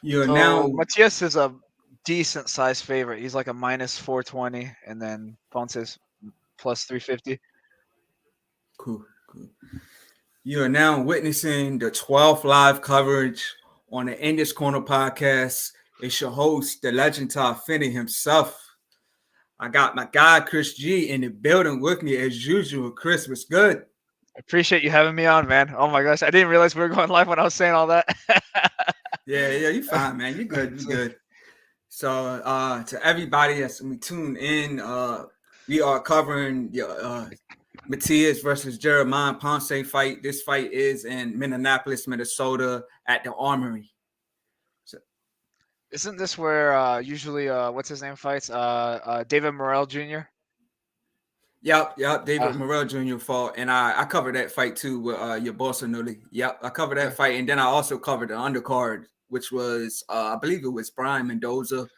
You're So now Matias is a decent size favorite. He's like a minus 420, and then Ponce is plus 350. cool, cool. You are now witnessing the 12th live coverage on the In This Corner podcast. It's your host, the legend Todd Finney himself. I got my guy Chris G in the building with me as usual. Chris, what's good? I appreciate you having me on, man. Oh my gosh, I didn't realize we were going live when I was saying all that. Yeah, you fine, man. You good, you So, good. So to everybody that's tuned in, we are covering the Matias versus Jeremias Ponce fight. This fight is in Minneapolis, Minnesota at the Armory. So, isn't this where usually what's his name fights? David Morrell Jr. yep. Uh, David Morrell Jr. fought, and I covered that fight too with your boss Nully. Yep, I covered that fight, and then I also covered the undercard, which was I believe it was Brian Mendoza,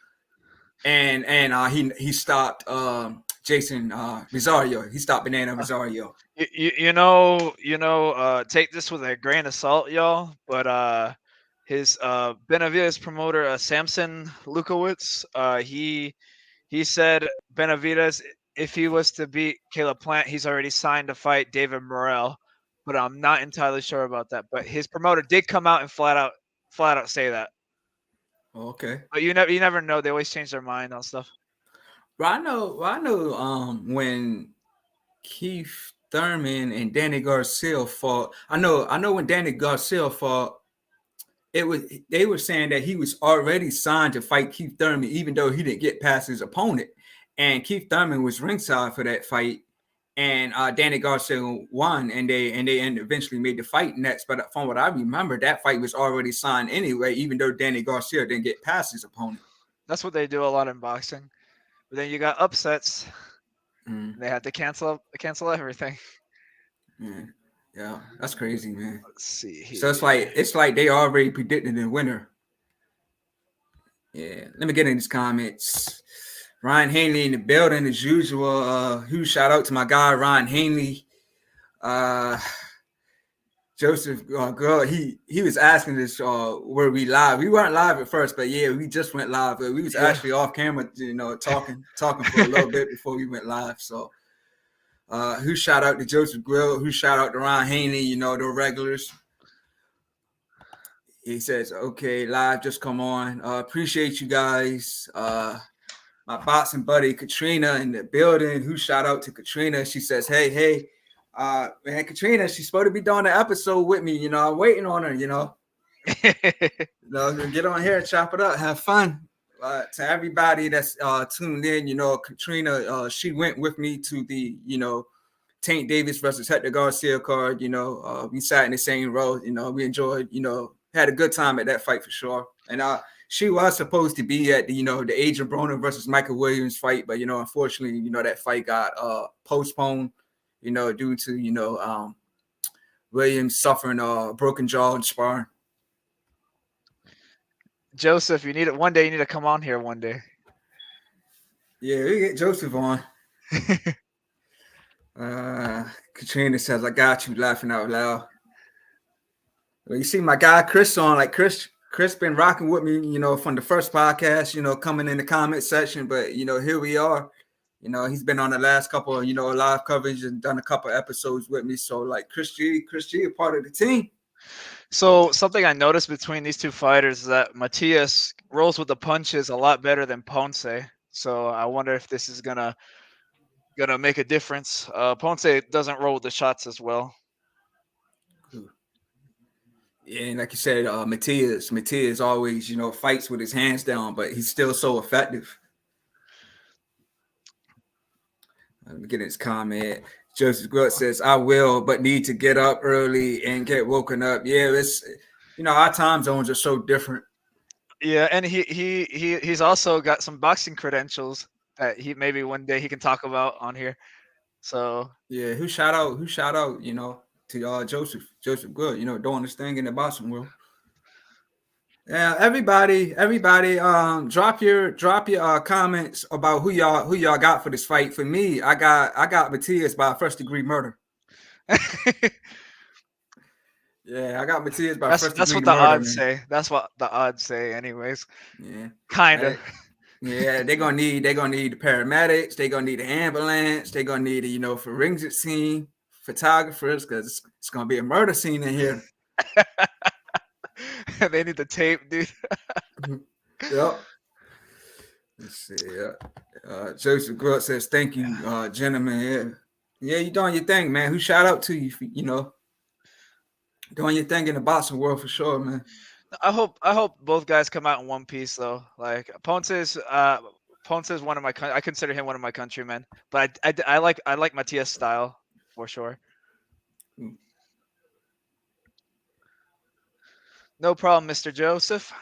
and he stopped Jason Rosario. He stopped Banana uh, Rosario. take this with a grain of salt, y'all. But his Benavides promoter Samson Lukowitz, he said Benavides, if he was to beat Caleb Plant, he's already signed to fight David Morrell. But I'm not entirely sure about that. But his promoter did come out and flat out say that. Okay. But you never know. They always change their mind on stuff. I know. When Keith Thurman and Danny Garcia fought, I know when Danny Garcia fought, they were saying that he was already signed to fight Keith Thurman, even though he didn't get past his opponent, and Keith Thurman was ringside for that fight, and Danny Garcia won, and they eventually made the fight next. But from what I remember, that fight was already signed anyway, even though Danny Garcia didn't get past his opponent. That's what they do a lot in boxing. But then you got upsets. Mm. And they had to cancel everything. Yeah, yeah, that's crazy, man. Let's see So here. it's like they already predicted the winner. Yeah, let me get in these comments. Ryan Hanley in the building as usual. Huge shout out to my guy Ryan Hanley. Uh, Joseph girl, he was asking us were we live? We weren't live at first, but yeah, we just went live. We was Yeah. actually off camera, talking for a little bit before we went live. So who shout out to Joseph Grill, who shout out to Ron Haney, the regulars. He says, okay, live just come on. Appreciate you guys. My boxing buddy Katrina in the building. Who shout out to Katrina? She says, hey, man, Katrina, she's supposed to be doing the episode with me. I'm waiting on her, get on here, chop it up, have fun. To everybody that's tuned in, Katrina, she went with me to the, Tank Davis versus Hector Garcia card. We sat in the same row. We enjoyed, had a good time at that fight for sure. And she was supposed to be at the, the Adrian Broner versus Michael Williams fight, but unfortunately, that fight got postponed, due to Williams suffering a broken jaw and sparring. Joseph, you need it one day. You need to come on here one day. Yeah, we get Joseph on. Katrina says, "I got you," laughing out loud. Well, you see my guy Chris on, like Chris been rocking with me, from the first podcast, coming in the comment section. But here we are. He's been on the last couple of, live coverage and done a couple episodes with me. So like Chris G, a part of the team. So something I noticed between these two fighters is that Matias rolls with the punches a lot better than Ponce. So I wonder if this is gonna make a difference. Ponce doesn't roll with the shots as well. Yeah, and like you said, Matias always, fights with his hands down, but he's still so effective. Let me get his comment. Joseph Grutt says, "I will, but need to get up early and get woken up." Yeah, it's our time zones are so different. Yeah, and he's also got some boxing credentials that he maybe one day he can talk about on here. So yeah, who shout out, to Joseph Good, doing this thing in the boxing world. Yeah, everybody, drop your comments about who y'all got for this fight. For me, I got Matias by first degree murder. Yeah, I got Matias by That's first that's degree what the murder, odds man. say. That's what the odds say, anyways. Yeah. Kinda. Uh, yeah, they're gonna need the paramedics, they're gonna need the ambulance, they're gonna need forensic scene photographers because it's gonna be a murder scene in here. They need the tape, dude. Yep. Let's see. Joseph Grunt says, "Thank you, gentlemen. Yeah, you doing your thing, man. Who shout out to you? For, doing your thing in the boxing world for sure, man. I hope both guys come out in one piece though. Like Ponce's one of my I consider him one of my countrymen, but I like Matias' style for sure. Mm. No problem, Mr. Joseph.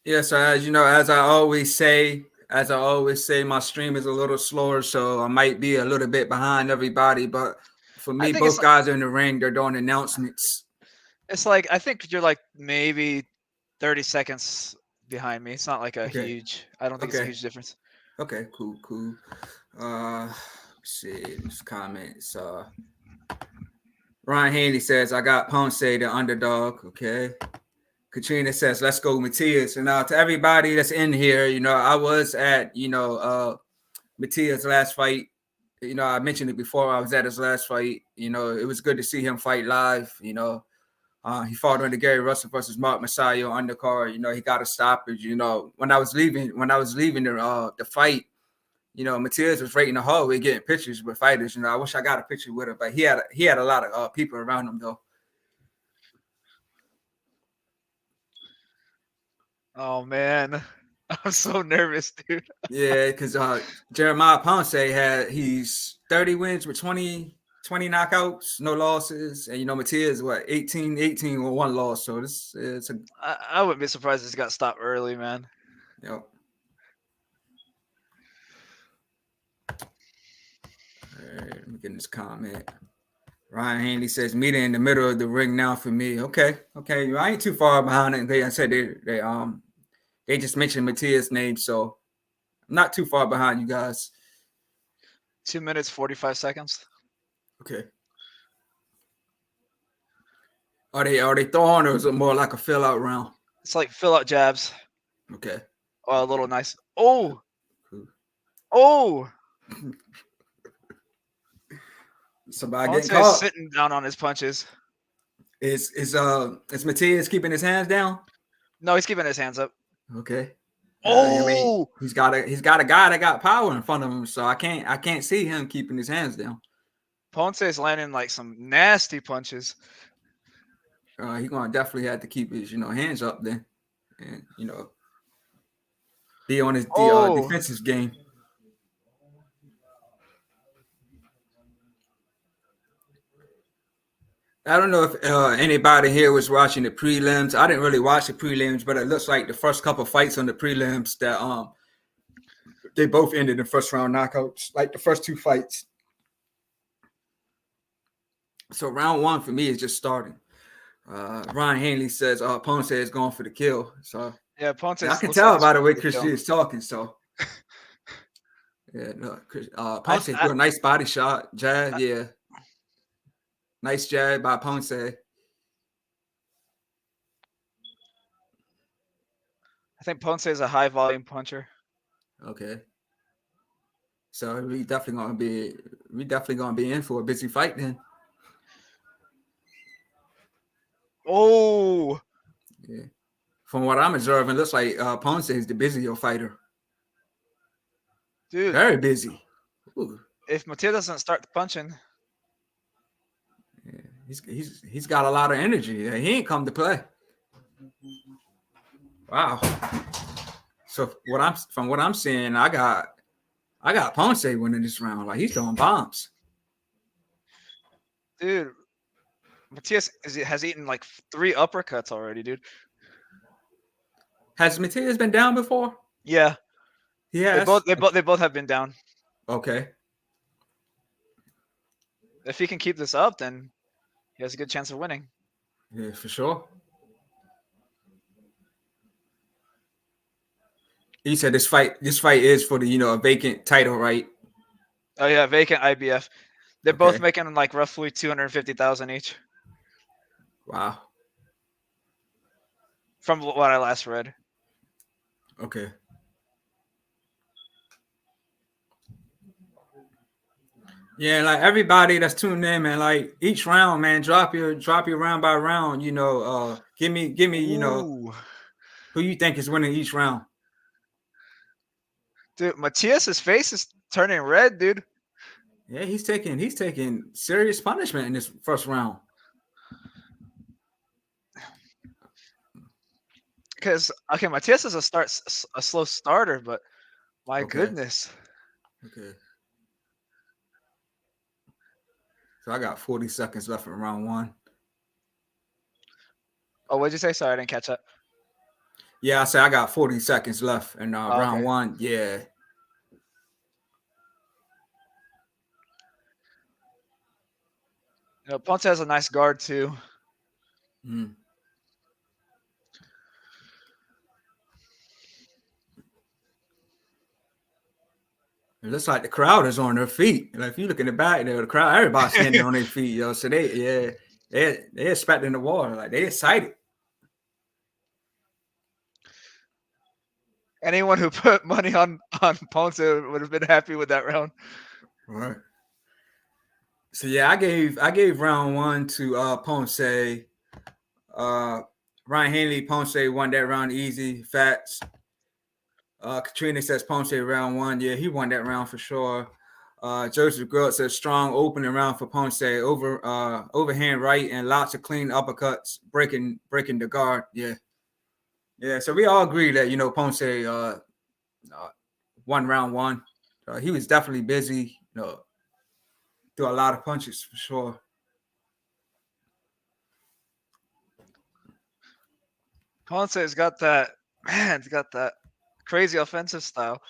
Yeah, so as I always say, my stream is a little slower, so I might be a little bit behind everybody. But for I me, think both guys are in the ring. They're doing announcements. it's like I think you're like maybe 30 seconds behind me. It's not like a Okay. huge. I don't think it's a Okay. huge difference. Okay. Cool. Let's see these comments. Ryan Haney says, "I got Ponce the underdog." Okay. Katrina says, "Let's go, Matias." And to everybody that's in here, I was at Matias' last fight. I mentioned it before. I was at his last fight. It was good to see him fight live. He fought under Gary Russell versus Mark Masayo undercard. He got a stoppage. When I was leaving the fight, Matias was right in the hallway getting pictures with fighters. I wish I got a picture with him, but he had a lot of people around him though. Oh man, I'm so nervous, dude. Yeah, because Jeremias Ponce he's 30 wins with 20 knockouts, no losses, and Matias what 18 with one loss. So this it's a I wouldn't be surprised if he got stopped early, man. Yep. All right, let me get in this comment. Ryan Hanley says, "Meet in the middle of the ring now for me." Okay. I ain't too far behind it. I said they just mentioned Matias' name, so I'm not too far behind you guys. 2 minutes 45 seconds. Okay. Are they throwing, or is it more like a fill out round? It's like fill out jabs. Okay. Oh, a little nice. Oh, Cool. oh. Somebody Ponce getting is caught. sitting down on his punches. Is Matias keeping his hands down? No, he's keeping his hands up. Okay. I mean, Oh, he's got a guy that got power in front of him, so I can't see him keeping his hands down. Ponce is landing like some nasty punches. He's gonna definitely have to keep his hands up then, and be on his Oh, defensive game. I don't know if anybody here was watching the prelims. I didn't really watch the prelims, but it looks like the first couple fights on the prelims that they both ended in first round knockouts, like the first two fights. So round one for me is just starting. Ryan Hanley says Ponce is going for the kill. So yeah, Ponce I can looks like tell he's by the going way for the Chris G kill. is talking. So yeah, no, I, Ponce I, threw a nice body shot, jab. Yeah, nice jab by Ponce. I think Ponce is a high volume puncher. Okay, so we definitely gonna be in for a busy fight then. Oh, Yeah, from what I'm observing, looks like Ponce is the busier fighter. dude, Very busy. Ooh. if Matias doesn't start punching, Yeah, he's got a lot of energy. Yeah, he ain't come to play. Wow. So from what I'm seeing, I got Ponce winning this round. Like he's throwing bombs. dude, Matias has eaten like 3 uppercuts already, dude. Has Matias been down before? Yeah, He has. they both have been down. Okay. If he can keep this up, then he has a good chance of winning. Yeah, for sure. You said this fight is for the a vacant title, right? Oh yeah, vacant IBF. They're both Okay. making like roughly 250,000 each, Wow. from what I last read. Okay. Yeah, like everybody that's tuned in, man. Like each round, man, drop your round by round. Give me, Ooh, who you think is winning each round. dude, Matias's face is turning red, dude. Yeah, he's taking serious punishment in this first round. Because okay, Matias is a slow starter, but my Okay. goodness. Okay. So I got 40 seconds left in round one. Oh, what'd you say? Sorry, I didn't catch that. Yeah, I say I got 40 seconds left in Oh, round okay. one. Yeah. Ponce has a nice guard too. Mm. It looks like the crowd is on their feet. Like if you look in the back there, the crowd, everybody's standing on their feet, yo. So they expecting the war. Like they excited. Anyone who put money on Ponce would have been happy with that round. All right. So yeah, I gave round one to Ponce. Ryan Hanley, Ponce won that round easy. Facts. Katrina says Ponce round one. Yeah, he won that round for sure. Joseph Grut says strong opening round for Ponce. Overhand right and lots of clean uppercuts, breaking the guard. Yeah. Yeah. So we all agree that Ponce won round one. He was definitely busy. Threw a lot of punches for sure. Ponce's got that man. He's got that crazy offensive style.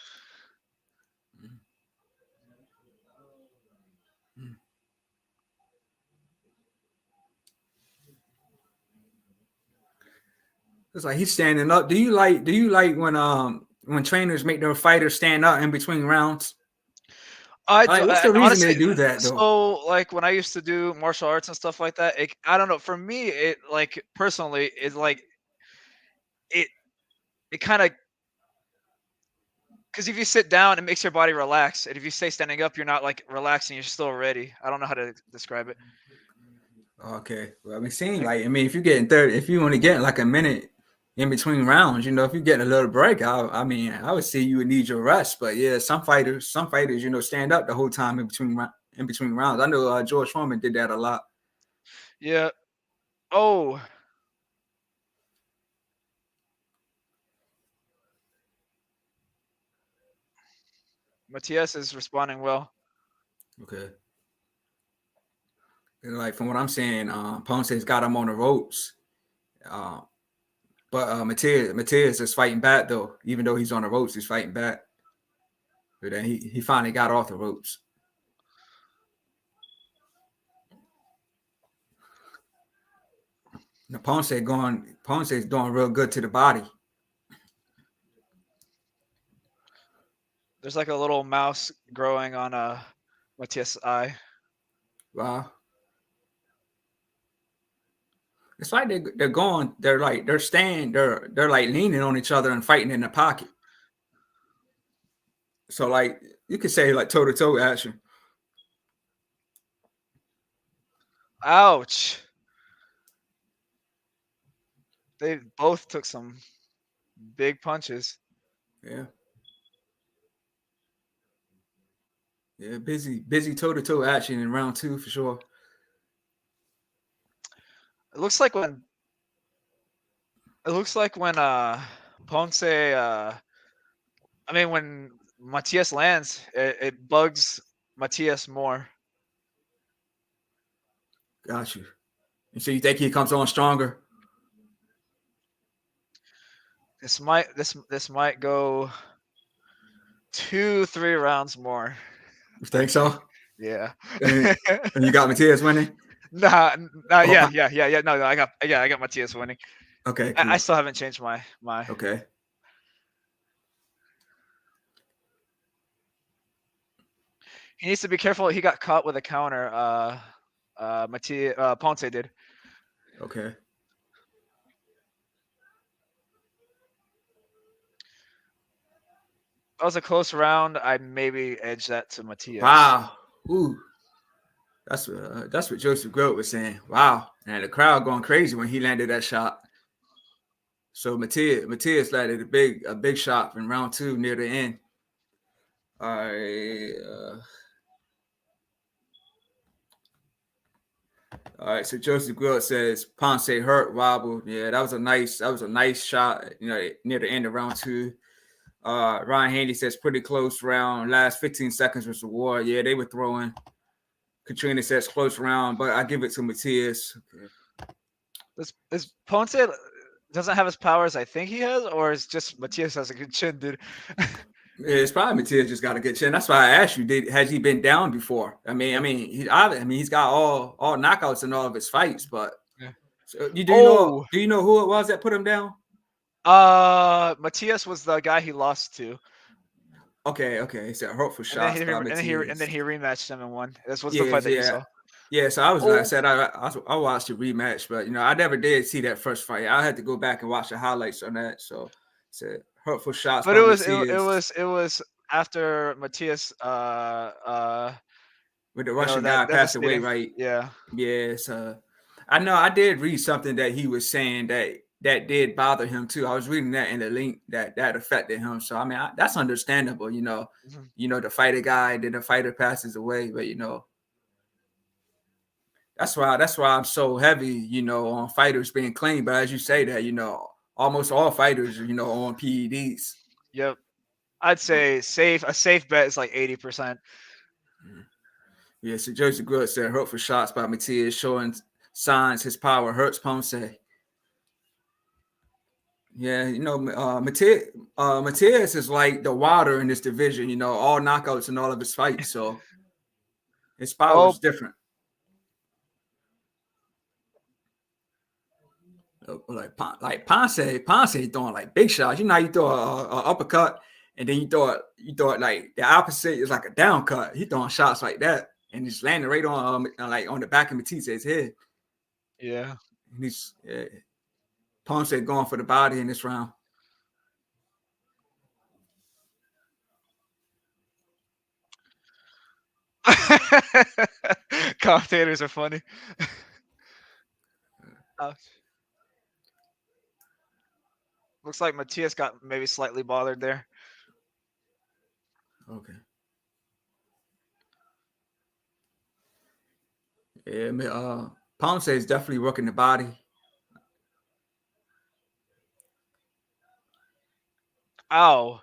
It's like he's standing up. Do you like when trainers make their fighters stand up in between rounds? I do, Like, what's the and reason honestly, they do that though? so like when I used to do martial arts and stuff like that, I don't know. For me, it like personally, it's like it it kind of because if you sit down, it makes your body relax, and if you stay standing up, you're not like relaxing. You're still ready. I don't know how to describe it. Okay. Well, I mean, if you're getting 30, if you only getting like a minute in between rounds, if you're getting a little break, I would say you would need your rest. But yeah, some fighters, stand up the whole time in between rounds. I know George Foreman did that a lot. Yeah. Oh, Matias is responding well. Okay. And like from what I'm saying, Ponce's got him on the ropes. Uh, but Matias is fighting back though. Even though he's on the ropes, he's fighting back. But then he finally got off the ropes. Now Ponce's doing real good to the body. There's like a little mouse growing on Matias' eye. Wow. It's like they're like leaning on each other and fighting in the pocket. So like you could say like toe to toe action. Ouch! They both took some big punches. Yeah. Yeah, busy toe to toe action in round two for sure. It looks like when Ponce I mean when Matias lands, it bugs Matias more. Got you. And so you think he comes on stronger? This might go 2-3 rounds more. You think so? Yeah. And, and you got Matias winning? Nah, Oh, yeah. No, I got Matias winning. okay, I cool. still haven't changed my. Okay. He needs to be careful. He got caught with a counter. Ponce did. Okay. That was a close round. I'd maybe edge that to Matias. Wow. Ooh. That's what Joseph Grote was saying. Wow. And the crowd going crazy when he landed that shot. So Matias landed a big shot in round 2 near the end. All right. All right, so Joseph Grote says Ponce hurt wobble. Yeah, that was a nice shot. You know, near the end of round 2. Ryan Handy says pretty close round. Last 15 seconds was the war. Yeah, they were throwing. Katrina says close round, but I give it to Matias. Okay. This Ponce doesn't have his powers I think he has, or is just Matias has a good chin, dude. Yeah, it's probably Matias just got a good chin. That's why I asked you, has he been down before? He's got all knockouts in all of his fights, but Yeah. so do Oh, you know who it was that put him down? Matias was the guy he lost to, Okay. He said hurtful shots by and then Matias. he rematched him and won. This was the Yeah, fight that you yeah. saw. Yeah, so I was like I Oh, said, I watched the rematch, but I never did see that first fight. I had to go back and watch the highlights on that. So said hurtful shots but by Matias it was after Matias with the Russian guy that passed away, devastating. right? Yeah. Yes, I know I did read something that he was saying that did bother him too. I was reading that in the link that affected him. So I mean, that's understandable. Mhm. The fighter guy, then the fighter passes away, but that's why I'm so heavy, on fighters being clean. But as you say that, almost all fighters, on PEDs. Yep. I'd say a safe bet is like 80%. Yeah, so Jersey Good said hurtful shots by Matias showing signs his power hurts Ponce. Yeah, Matias is like the water in this division, all knockouts in all of his fights. So his power is Oh, different. Like Ponce throwing like big shots. You know how you throw a uppercut and then you throw it like the opposite is like a down cut. He throwing shots like that and just landing right on the back of Matias's head. yeah. And Ponce going for the body in this round. Commentators are funny. Ouch. Looks like Matias got maybe slightly bothered there. Okay. Yeah, Ponce is definitely working the body. Ow.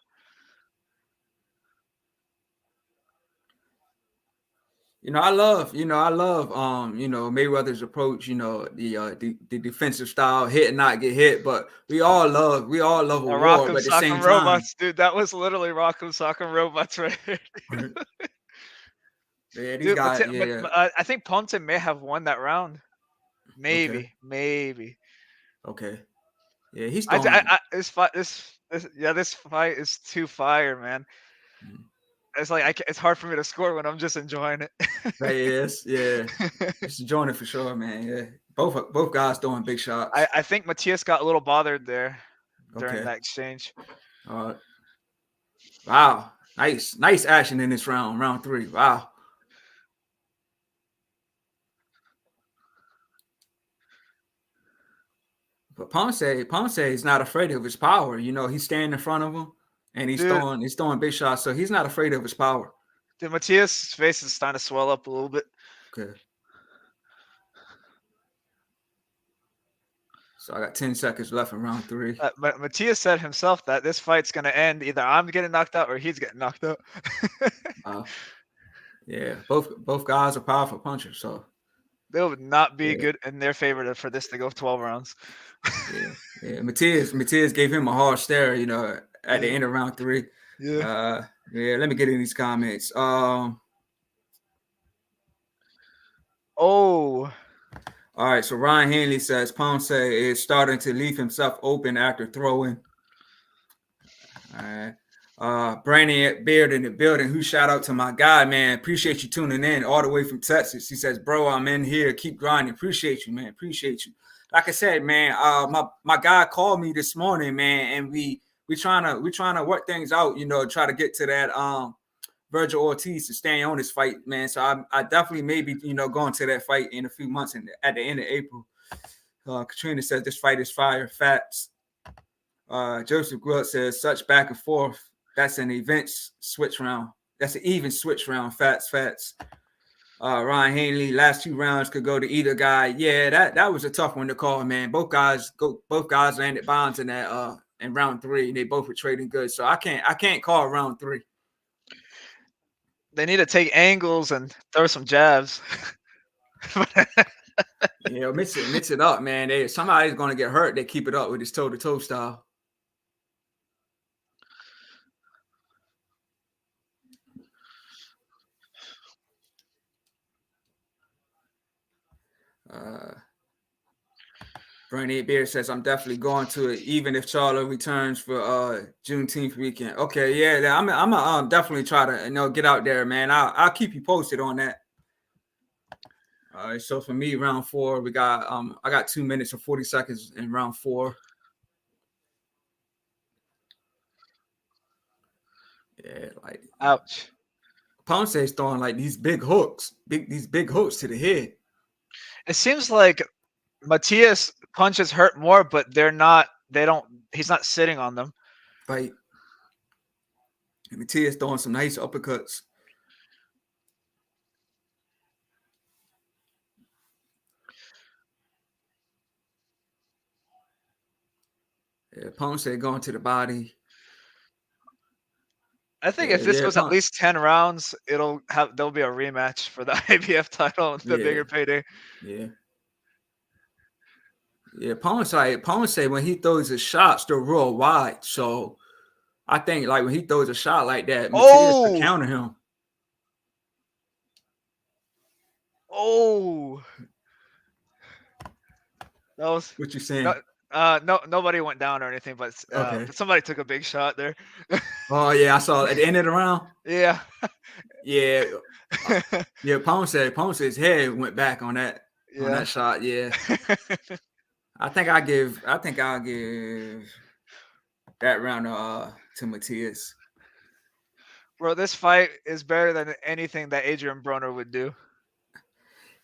I love Mayweather's approach, the defensive style, hit and not get hit, but we all love a war, Rock'em but at the same Sock'em time, Robots, dude. That was literally Rock'em Sock'em Robots right here. yeah, these Dude, guys, yeah, I think Ponce may have won that round. okay, Maybe. okay. Yeah, he's throwing. This fight is too fire, man. Mm, It's like it's hard for me to score when I'm just enjoying it. Right, yes, yeah. Just enjoying it for sure, man. Yeah. Both guys throwing big shots. I think Matias got a little bothered there during Okay. that exchange. Uh wow. Nice action in this round 3. Wow. But Ponce is not afraid of his power. He's standing in front of him and Dude, he's throwing big shots. So he's not afraid of his power. Matias' face is starting to swell up a little bit. Okay. So I got 10 seconds left in round 3. Matias said himself that this fight's gonna end either I'm getting knocked out or he's getting knocked out. Wow. Yeah, both guys are powerful punchers. So They would not be yeah, good in their favor for this to go 12 rounds. yeah. Matias gave him a hard stare, at the Yeah. end of round 3. Yeah. Yeah, let me get in these comments. Oh. All right, so Ryan Hanley says Ponce is starting to leave himself open after throwing. All right. Brandon Beard in the building. Who shout out to my guy, man. Appreciate you tuning in all the way from Texas. He says, "Bro, I'm in here. Keep grinding. Appreciate you, man. Appreciate you." Like I said, man. My guy called me this morning, man, and we trying to work things out. You know, try to get to that Virgil Ortiz to stay on this fight, man. So I definitely maybe going to that fight in a few months and at the end of April. Katrina says this fight is fire. Facts. Joseph Grubb says such back and forth. That's an event switch round. That's an even switch round. Facts. Ryan Hanley, last 2 rounds could go to either guy. Yeah, that was a tough one to call, man. Both guys landed bombs in that in round 3. They both were trading good. So I can't call round 3. They need to take angles and throw some jabs. Mix it up, man. Somebody's gonna get hurt. They keep it up with this toe-to-toe style. Bernie Beard says, I'm definitely going to it, even if Charlo returns for Juneteenth weekend. Okay, yeah, I'm definitely try to get out there, man. I'll keep you posted on that. All right, so for me, round 4, we got I got 2 minutes and 40 seconds in round 4. Yeah, like ouch. Ponce is throwing like these big hooks to the head. It seems like Matias punches hurt more, but they're not. They don't. He's not sitting on them. Right. And Matias throwing some nice uppercuts. Yeah, Ponce going to the body. I think if this goes at least 10 rounds, there'll be a rematch for the IBF title with the bigger payday. Yeah. Yeah, Ponce when he throws his shots, they're real wide. So I think like when he throws a shot like that, Matias could counter him. Oh. That was what you saying? No, nobody went down or anything, but somebody took a big shot there. Oh yeah, I saw at the end of the round. Yeah. Yeah. Yeah, Ponce's head went back on that shot. Yeah. I think I'll give that round to Matias. Bro, this fight is better than anything that Adrian Broner would do.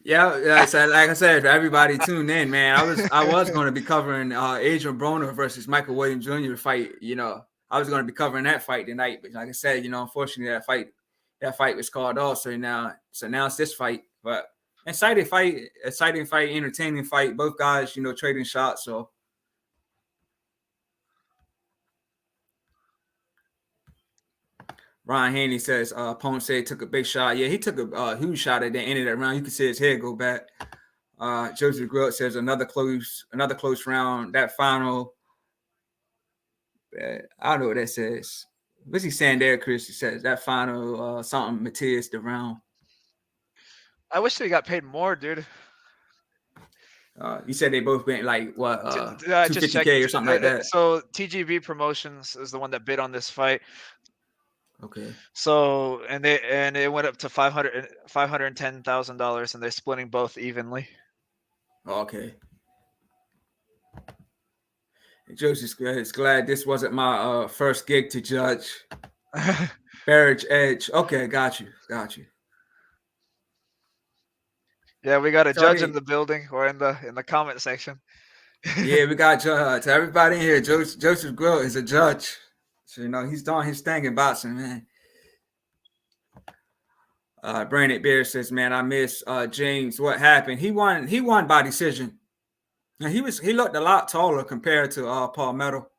Yeah, so like I said, for everybody tuned in, man, I was going to be covering Adrian Broner versus Michael Williams Jr. fight. I was going to be covering that fight tonight, but like I said, unfortunately that fight was called off. So now it's this fight. But exciting fight, entertaining fight. Both guys, trading shots. So Ryan Haney says Ponce took a big shot. Yeah, he took a huge shot at the end of that round. You can see his head go back. Joseph Grubb says another close round. That final, I don't know what that says. What's he saying there, Chris? He says that final something Matias the round. I wish they got paid more, dude. You said they both went like what, $250K or something like that. So TGB Promotions is the one that bid on this fight. Okay. So and it went up to $510,000, and they're splitting both evenly. Okay. Joseph is glad this wasn't my first gig to judge. Barrage Edge. Okay, got you. Yeah, we got a judge in the building or in the comment section. Yeah, we got to everybody in here. Joseph Grubb is a judge. So he's doing his thing in boxing, man. Brandon Bear says, man, I miss James. What happened? He won by decision. And he looked a lot taller compared to Palmetto.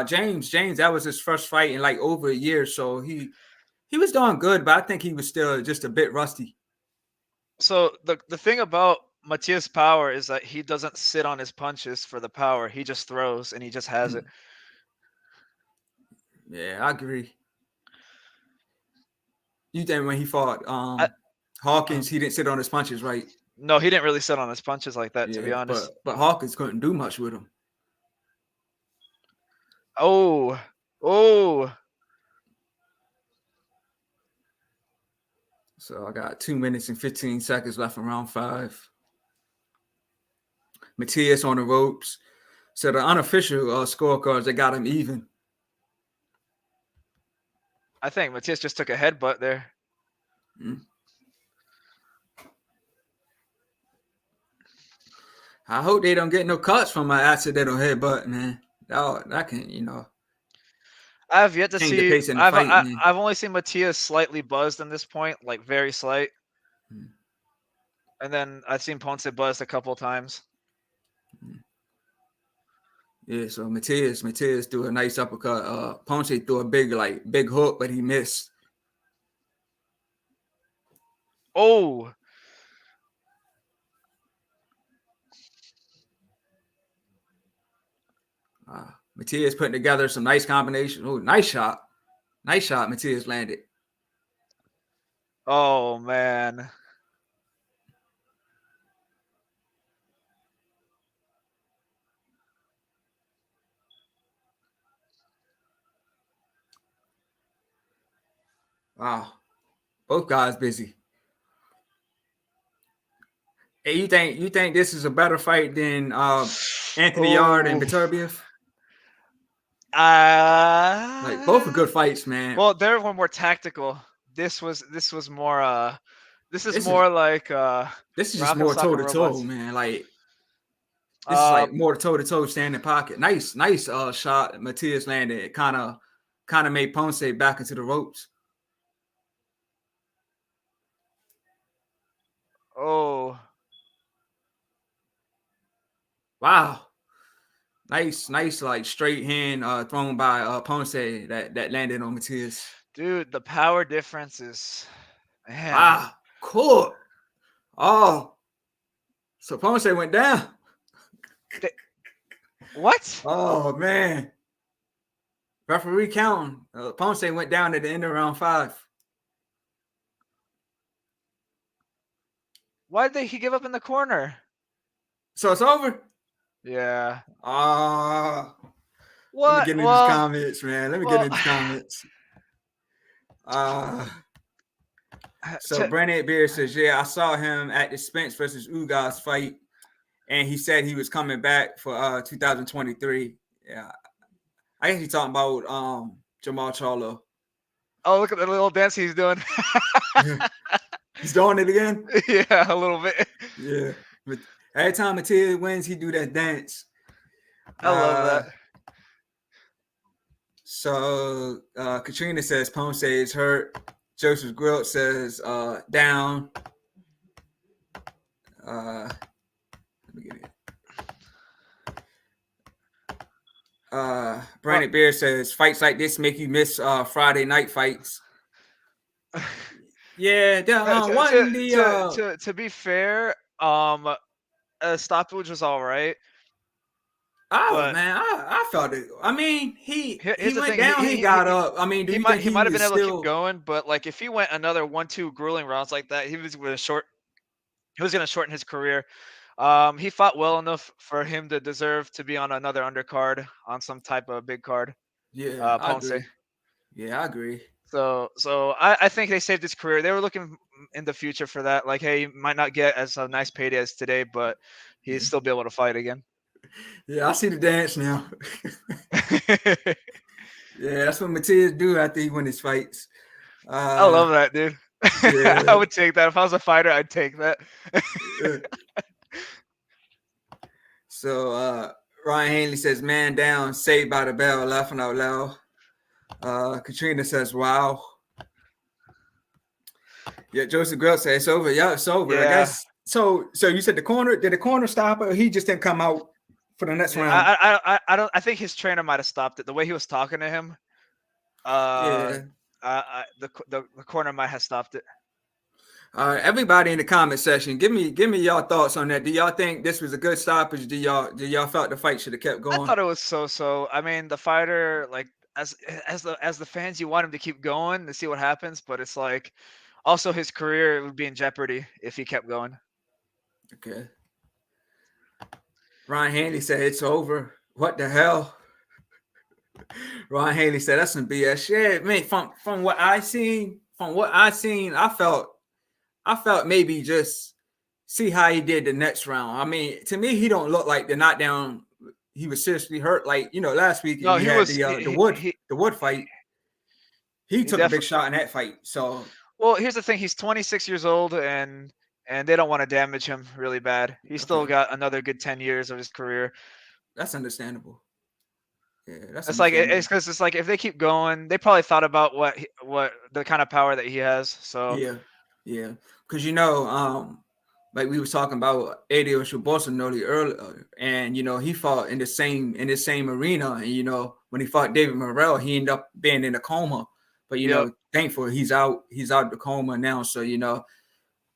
James, that was his first fight in like over a year. So he was doing good, but I think he was still just a bit rusty. So the thing about Matias' power is that he doesn't sit on his punches for the power. He just throws and he just has it. Yeah, I agree. You think when he fought Hawkins, he didn't sit on his punches, right? No, he didn't really sit on his punches like that, to be honest. But Hawkins couldn't do much with him. Oh, Oh, So I got 2 minutes and 15 seconds left in round 5. Matias on the ropes. So the unofficial scorecards, they got him even. I think Matias just took a headbutt there. Mm. I hope they don't get no cuts from my accidental headbutt, man. That can, I have yet to change the see. pace in the fight, man. I've only seen Matias slightly buzzed in this point, like very slight, Mm. and then I've seen Ponce buzzed a couple times. Yeah, so Matias threw a nice uppercut. Ponce threw a big hook, but he missed. Oh, Matias putting together some nice combinations. Oh, nice shot. Nice shot Matias landed. oh man. Wow. Both guys busy. Hey, you think this is a better fight than Anthony Yard and Oh. Beterbiev? Like both are Uh, good fights, man. well, they were more tactical. This was more this is This is more like this is just Rock and more Sock toe and to toe, Robots. man. Like this is Uh like more toe to toe standing pocket. Nice shot Matias landed. It kind of made Ponce back into the ropes. oh. Wow. Nice like straight hand thrown by Ponce that landed on Matias. Dude, the power difference is man. Wow. Cool. Oh, so Ponce went down. They, what? Oh man. Referee counting. Ponce went down at the end of round 5. Why did he give up in the corner? So it's over? Yeah. Let me What? get into these Well, comments, man. Let me get well. into these comments. So to, Brandon Beer says, yeah, I saw him at the Spence versus Ugas fight, and he said he was coming back for 2023. Yeah. I guess he's talking about Jamal Charlo. oh, look at the little dance he's doing. He's doing it again? Yeah, a little bit. Yeah. But every time Matias wins, he do that dance. I love that. So Katrina says Ponce is hurt. Joseph Grilt says down. Let me get it. Brandon Bear says fights like this make you miss Friday night fights. Yeah, wanting the To be fair, stoppage was all right. oh But man, I felt it. I mean, he here's the went thing: down, he got up. I mean, do you think he he might have been was able to keep still? going, but like if he went another 1-2 grueling rounds like that, he was going to shorten his career. He fought well enough for him to deserve to be on another undercard on some type of big card. Yeah, I Ponce. agree. Yeah, I agree. So I think they saved his career. They were looking in the future for that. Like, hey, he might not get as a nice payday as today, but he'd still be able to fight again. Yeah, I see the dance now. Yeah, that's what Matias do after he win his fights. I love that, dude. Yeah. I would take that. If I was a fighter, I'd take that. So Ryan Hanley says, man down, saved by the bell, laughing out loud. Katrina says, wow. Yeah, Joseph Grill says it's over. Yeah, it's over. Yeah. I guess. So you said did the corner stop it, or he just didn't come out for the next round? I don't. I think his trainer might have stopped it. The way he was talking to him, Yeah. the corner might have stopped it. Everybody in the comment section, give me y'all thoughts on that. Do y'all think this was a good stoppage? Do y'all felt the fight should have kept going? I thought it was so. I mean, the fighter, like as the fans, you want him to keep going to see what happens, but it's like also his career would be in jeopardy if he kept going. Okay. Ryan Hanley said it's over. What the hell? Ron Haley said that's some BS shit. Man, from what I seen, I felt maybe just see how he did the next round. I mean, to me, he don't look like the knockdown. He was seriously hurt. Like last week No, we he had was the wood fight. He he took a big definitely. shot in that fight. So Well, here's the thing: he's 26 years old, and they don't want to damage him really bad. He's still okay, got another good 10 years of his career. that's understandable. Yeah, that's It's like understandable. it's because it's like if they keep going, they probably thought about what the kind of power that he has. So Yeah, yeah. Because like we was talking about Eddie Bolsonaro earlier, and he fought in the same arena, and when he fought David Morrell, he ended up being in a coma, but yep. thankfully he's out of the coma now. So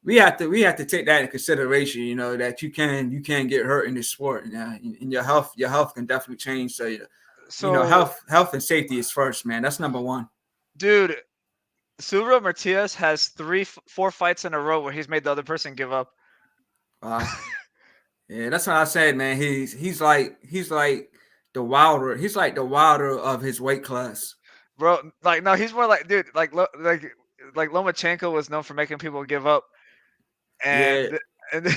we have to take that in consideration. That you can get hurt in this sport, and your health can definitely change. So So, health and safety is first, man. That's number one. dude, Subriel Matias has 4 fights in a row where he's made the other person give up. Wow. Yeah, that's what I said, man. He's like the Wilder. He's like the Wilder of his weight class. Bro, like no, he's more like dude, like Lomachenko was known for making people give up, Yeah, and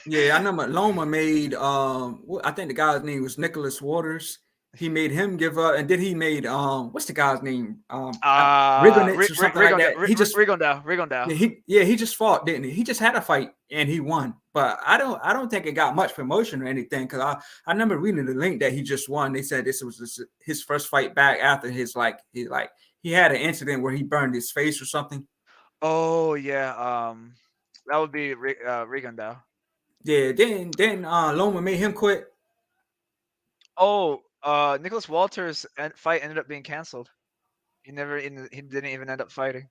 yeah. I know Loma made I think the guy's name was Nicholas Waters. He made him give up, and then he made what's the guy's name? Rigonitz or something like that. He just Rigondeaux. he just fought, didn't he? He just had a fight and he won. But I don't think it got much promotion or anything because I remember reading the link that he just won. They said this was his first fight back after he had an incident where he burned his face or something. Oh yeah, that would be Rigondeaux. Yeah, then Loma made him quit. Oh, Nicholas Walters' fight ended up being canceled. He didn't even end up fighting.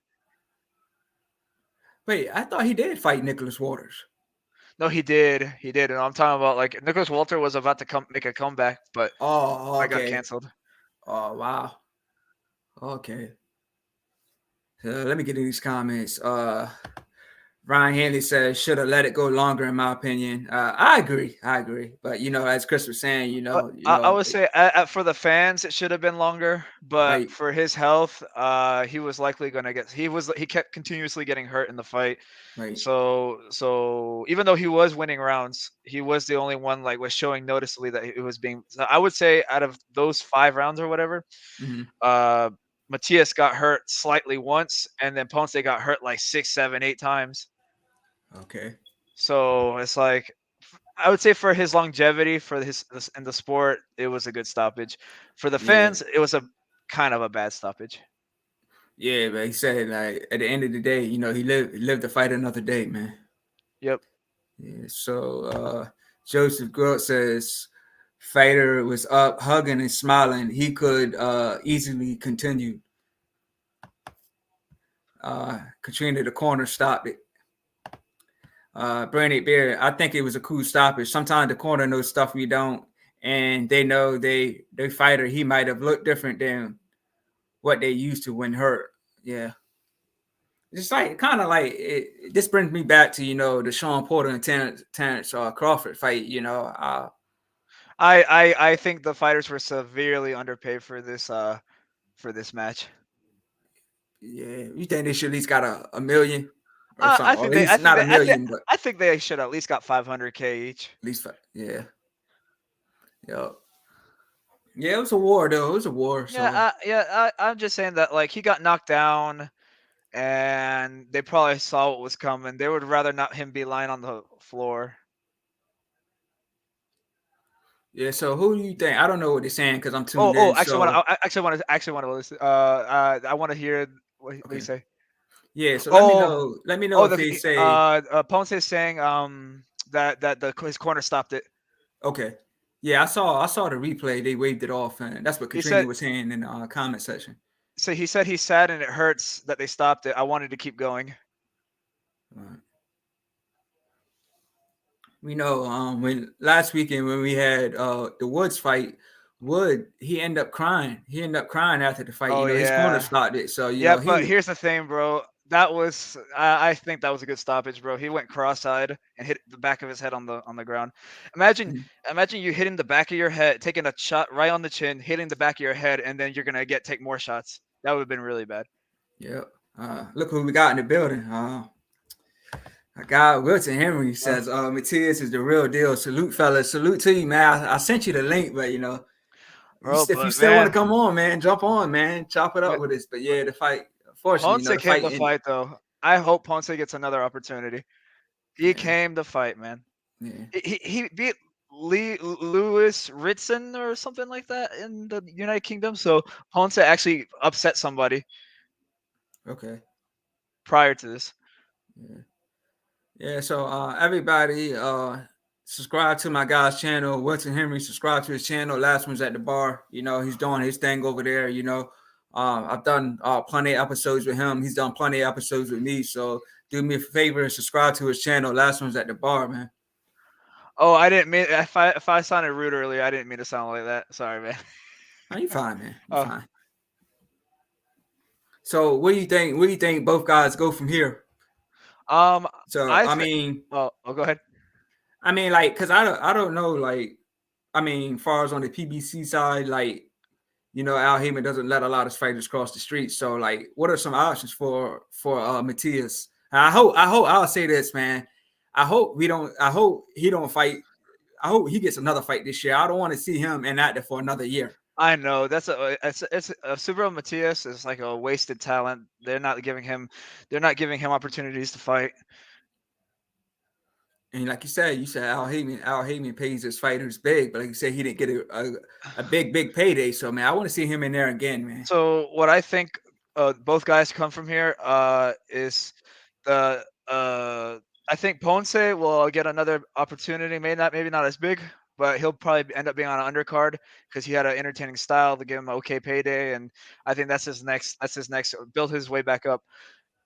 Wait, I thought he did fight Nicholas Waters. No, he did. He did. And I'm talking about like Nicholas Walter was about to make a comeback, but Oh, I got okay. canceled. Oh, wow. Okay. Let me get in these comments. Ryan Hanley says should have let it go longer, in my opinion. I agree. But as Chris was saying, I would say for the fans it should have been longer, but right, for his health, he was likely gonna get. He kept continuously getting hurt in the fight. right. So even though he was winning rounds, he was the only one like was showing noticeably that it was being. So I would say out of those 5 rounds or whatever, Hmm. uh, Matias got hurt slightly once, and then Ponce got hurt like 6, 7, 8 times. Okay. So it's like I would say for his longevity for his in the sport, it was a good stoppage. For the Yeah. fans, it was a kind of a bad stoppage. Yeah, but he said like at the end of the day, he lived to fight another day, man. Yep. Yeah. So Joseph Groot says fighter was up hugging and smiling. He could easily continue. Katrina the corner stopped it. Brandy Bear, I think it was a cool stoppage. Sometimes the corner knows stuff we don't, and they know their fighter. He might have looked different than what they used to when hurt. Yeah, just like kind of like it. This brings me back to the Sean Porter and Terrence Crawford fight. I think the fighters were severely underpaid for this match. Yeah, you think they should at least got a million or something, or at I least think not a million, but I think they should at least got 500K each. at least yeah, yeah, yeah. It was a war though. It was a war. So I'm just saying that like he got knocked down, and they probably saw what was coming. They would rather not him be lying on the floor. yeah. So who do you think? I don't know what they're saying because I'm tuned in. So actually want to listen. I want to hear what you okay. say. Yeah, so let me Oh, know. Let me know oh, if they say Ponce is saying that his corner stopped it. okay. Yeah, I saw the replay. They waved it off, and that's what He Katrina said was saying in the comment section. so. He said he's sad and it hurts that they stopped it. I wanted to keep going. Right. We know when last weekend when we had the Woods fight, Wood he ended up crying. He ended up crying after the fight. Oh His corner yeah, stopped it. So yeah. he But was here's the thing, bro. that was I think that was a good stoppage, bro. He went cross-eyed and hit the back of his head on the ground. Imagine Mm, imagine you hitting the back of your head, taking a shot right on the chin, hitting the back of your head, and then you're gonna take more shots. That would have been really bad. yep. Look who we got in the building. Our guy Wilton Henry Uh, says, Matias is the real deal. Salute, fellas. Salute to you, man. I sent you the link, but bro, if you but still want to man, come on, man, jump on, man. Chop it up but with us. But yeah, the fight, unfortunately, Ponce the came fight to ended. fight though. I hope Ponce gets another opportunity. He Yeah, came to fight, man. yeah. He beat Lewis Ritson or something like that in the United Kingdom. So Ponce actually upset somebody Okay. prior to this. Yeah. Yeah, so everybody subscribe to my guy's channel, Wilton Henry, subscribe to his channel. Last one's at the bar. He's doing his thing over there. I've done plenty of episodes with him. He's done plenty of episodes with me. So do me a favor and subscribe to his channel. Last one's at the bar, man. Oh, I didn't mean if I sounded rude earlier, I didn't mean to sound like that. Sorry, man. Oh, you fine, man. You Oh, fine. So what do you think? What do you think both guys go from here? um, So I think. Oh, go ahead. like, cause I don't know, like, far as on the PBC side, like, Al Heyman doesn't let a lot of fighters cross the street. So, like, what are some options for Matias? I hope I'll say this, man. I hope he don't fight. I hope he gets another fight this year. I don't want to see him inactive for another year. I know it's Subriel Matias is like a wasted talent. They're not giving him opportunities to fight. And like you said Al Heyman pays his fighters big, but like you said, he didn't get a big payday. So man, I want to see him in there again, man. So what I think both guys come from here is the I think Ponce will get another opportunity. Maybe not as big, but he'll probably end up being on an undercard because he had an entertaining style to give him an okay payday, and I think that's his next. Build his way back up,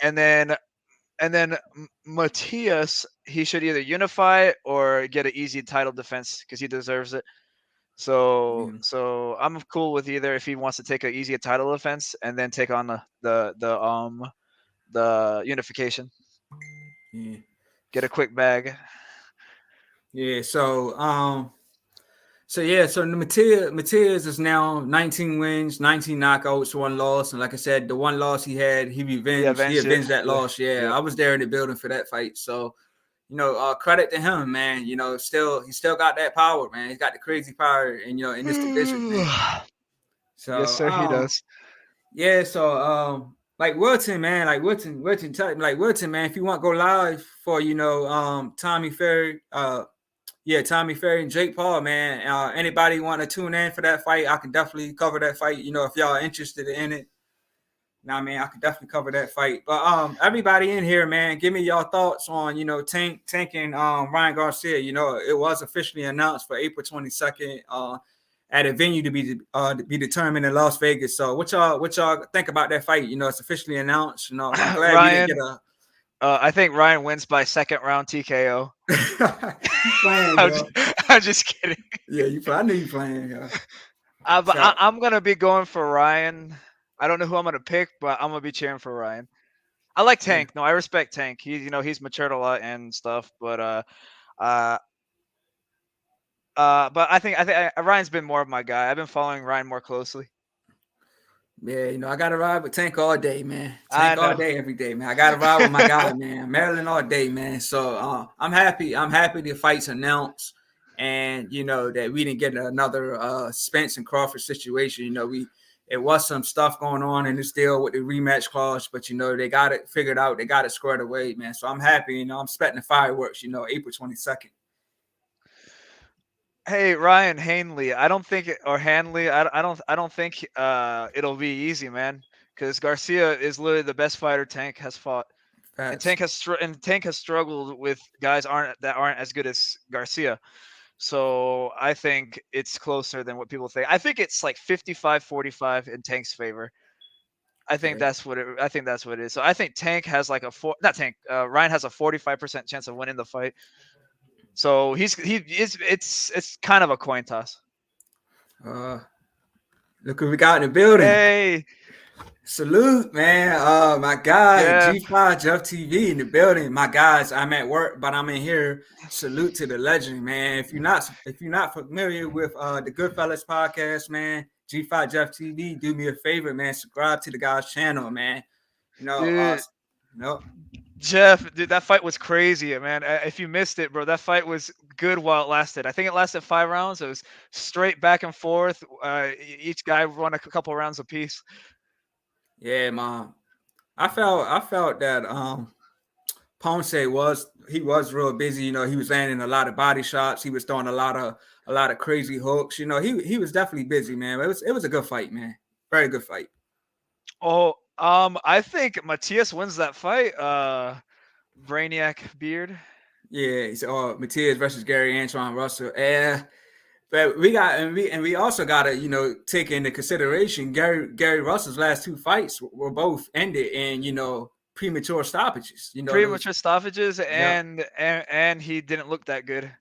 and then Matias, he should either unify or get an easy title defense because he deserves it. Yeah, So I'm cool with either if he wants to take an easy title defense and then take on the unification, yeah, get a quick bag. yeah. So Matias is now 19 wins, 19 knockouts, one loss, and like I said, the one loss he had, he He revenged. He avenged it. avenged that Yeah. loss. Yeah, Yep. I was there in the building for that fight. So credit to him, man. He still got that power, man. He's got the crazy power, in this division, man. Yes, So sir. He does. yeah. So like Wilton, man, like Wilton, man. If you want to go live for Tommy Ferry, Tommy Ferry and Jake Paul, man. Anybody want to tune in for that fight? I can definitely cover that fight. If y'all are interested in it. Nah, man, I could definitely cover that fight. But everybody in here, man, give me your thoughts on Tank and Ryan Garcia. It was officially announced for April 22nd at a venue to be determined in Las Vegas. So what y'all think about that fight? It's officially announced. I'm glad we didn't get Ryan, a. I think Ryan wins by second round TKO. You playing, I'm yo? just, I'm just kidding. Yeah, I knew you playing, yo. But So I'm gonna be going for Ryan. I don't know who I'm gonna pick, but I'm gonna be cheering for Ryan. I like yeah. Tank. No, I respect Tank. He's matured a lot and stuff. Uh, but I think Ryan's been more of my guy. I've been following Ryan more closely. Yeah, I gotta ride with Tank all day, man. I Tank all know. day, every day, man. I gotta ride with my guy, man. Maryland all day, man. So I'm happy. I'm happy the fight's announced, and that we didn't get another Spence and Crawford situation. It was some stuff going on in this deal with the rematch clause, but they got it figured out. They got it squared away, man. So I'm happy. I'm expecting fireworks. April 22nd. Hey, Ryan Hanley. I don't think or Hanley. I don't think it'll be easy, man. Because Garcia is literally the best fighter Tank has fought, and Facts. Tank has struggled with guys aren't as good as Garcia. So I think it's closer than what people think. I think it's like 55-45 in Tank's favor. Okay. I think that's what it is. So I think Tank has like a four. Not Tank. Ryan has a 45% chance of winning the fight. So it's kind of a coin toss. Uh, Look who we got in the building. Hey, Salute, man. My guy, Yeah, G5 Jeff TV in the building. My guys, I'm at work, but I'm in here. Salute to the legend, man. If you're not familiar with the Goodfellas podcast, man, G5 Jeff TV, do me a favor, man. Subscribe to the guy's channel, man. You know, dude. you know, Jeff, dude, that fight was crazy, man. If you missed it, bro, that fight was good while it lasted. I think it lasted 5 rounds. It was straight back and forth. Each guy won a couple rounds apiece. yeah, man. I felt that Ponce was real busy. He was landing a lot of body shots. He was throwing a lot of crazy hooks. He was definitely busy, man. It was a good fight, man. Very good fight. Oh, I think Matias wins that fight. Brainiac Beard. Yeah, it's Matias versus Gary Antoine Russell. Yeah, but we also got to take into consideration Gary Russell's last two fights were both ended in premature stoppages. Those. Premature stoppages, Yep. and he didn't look that good.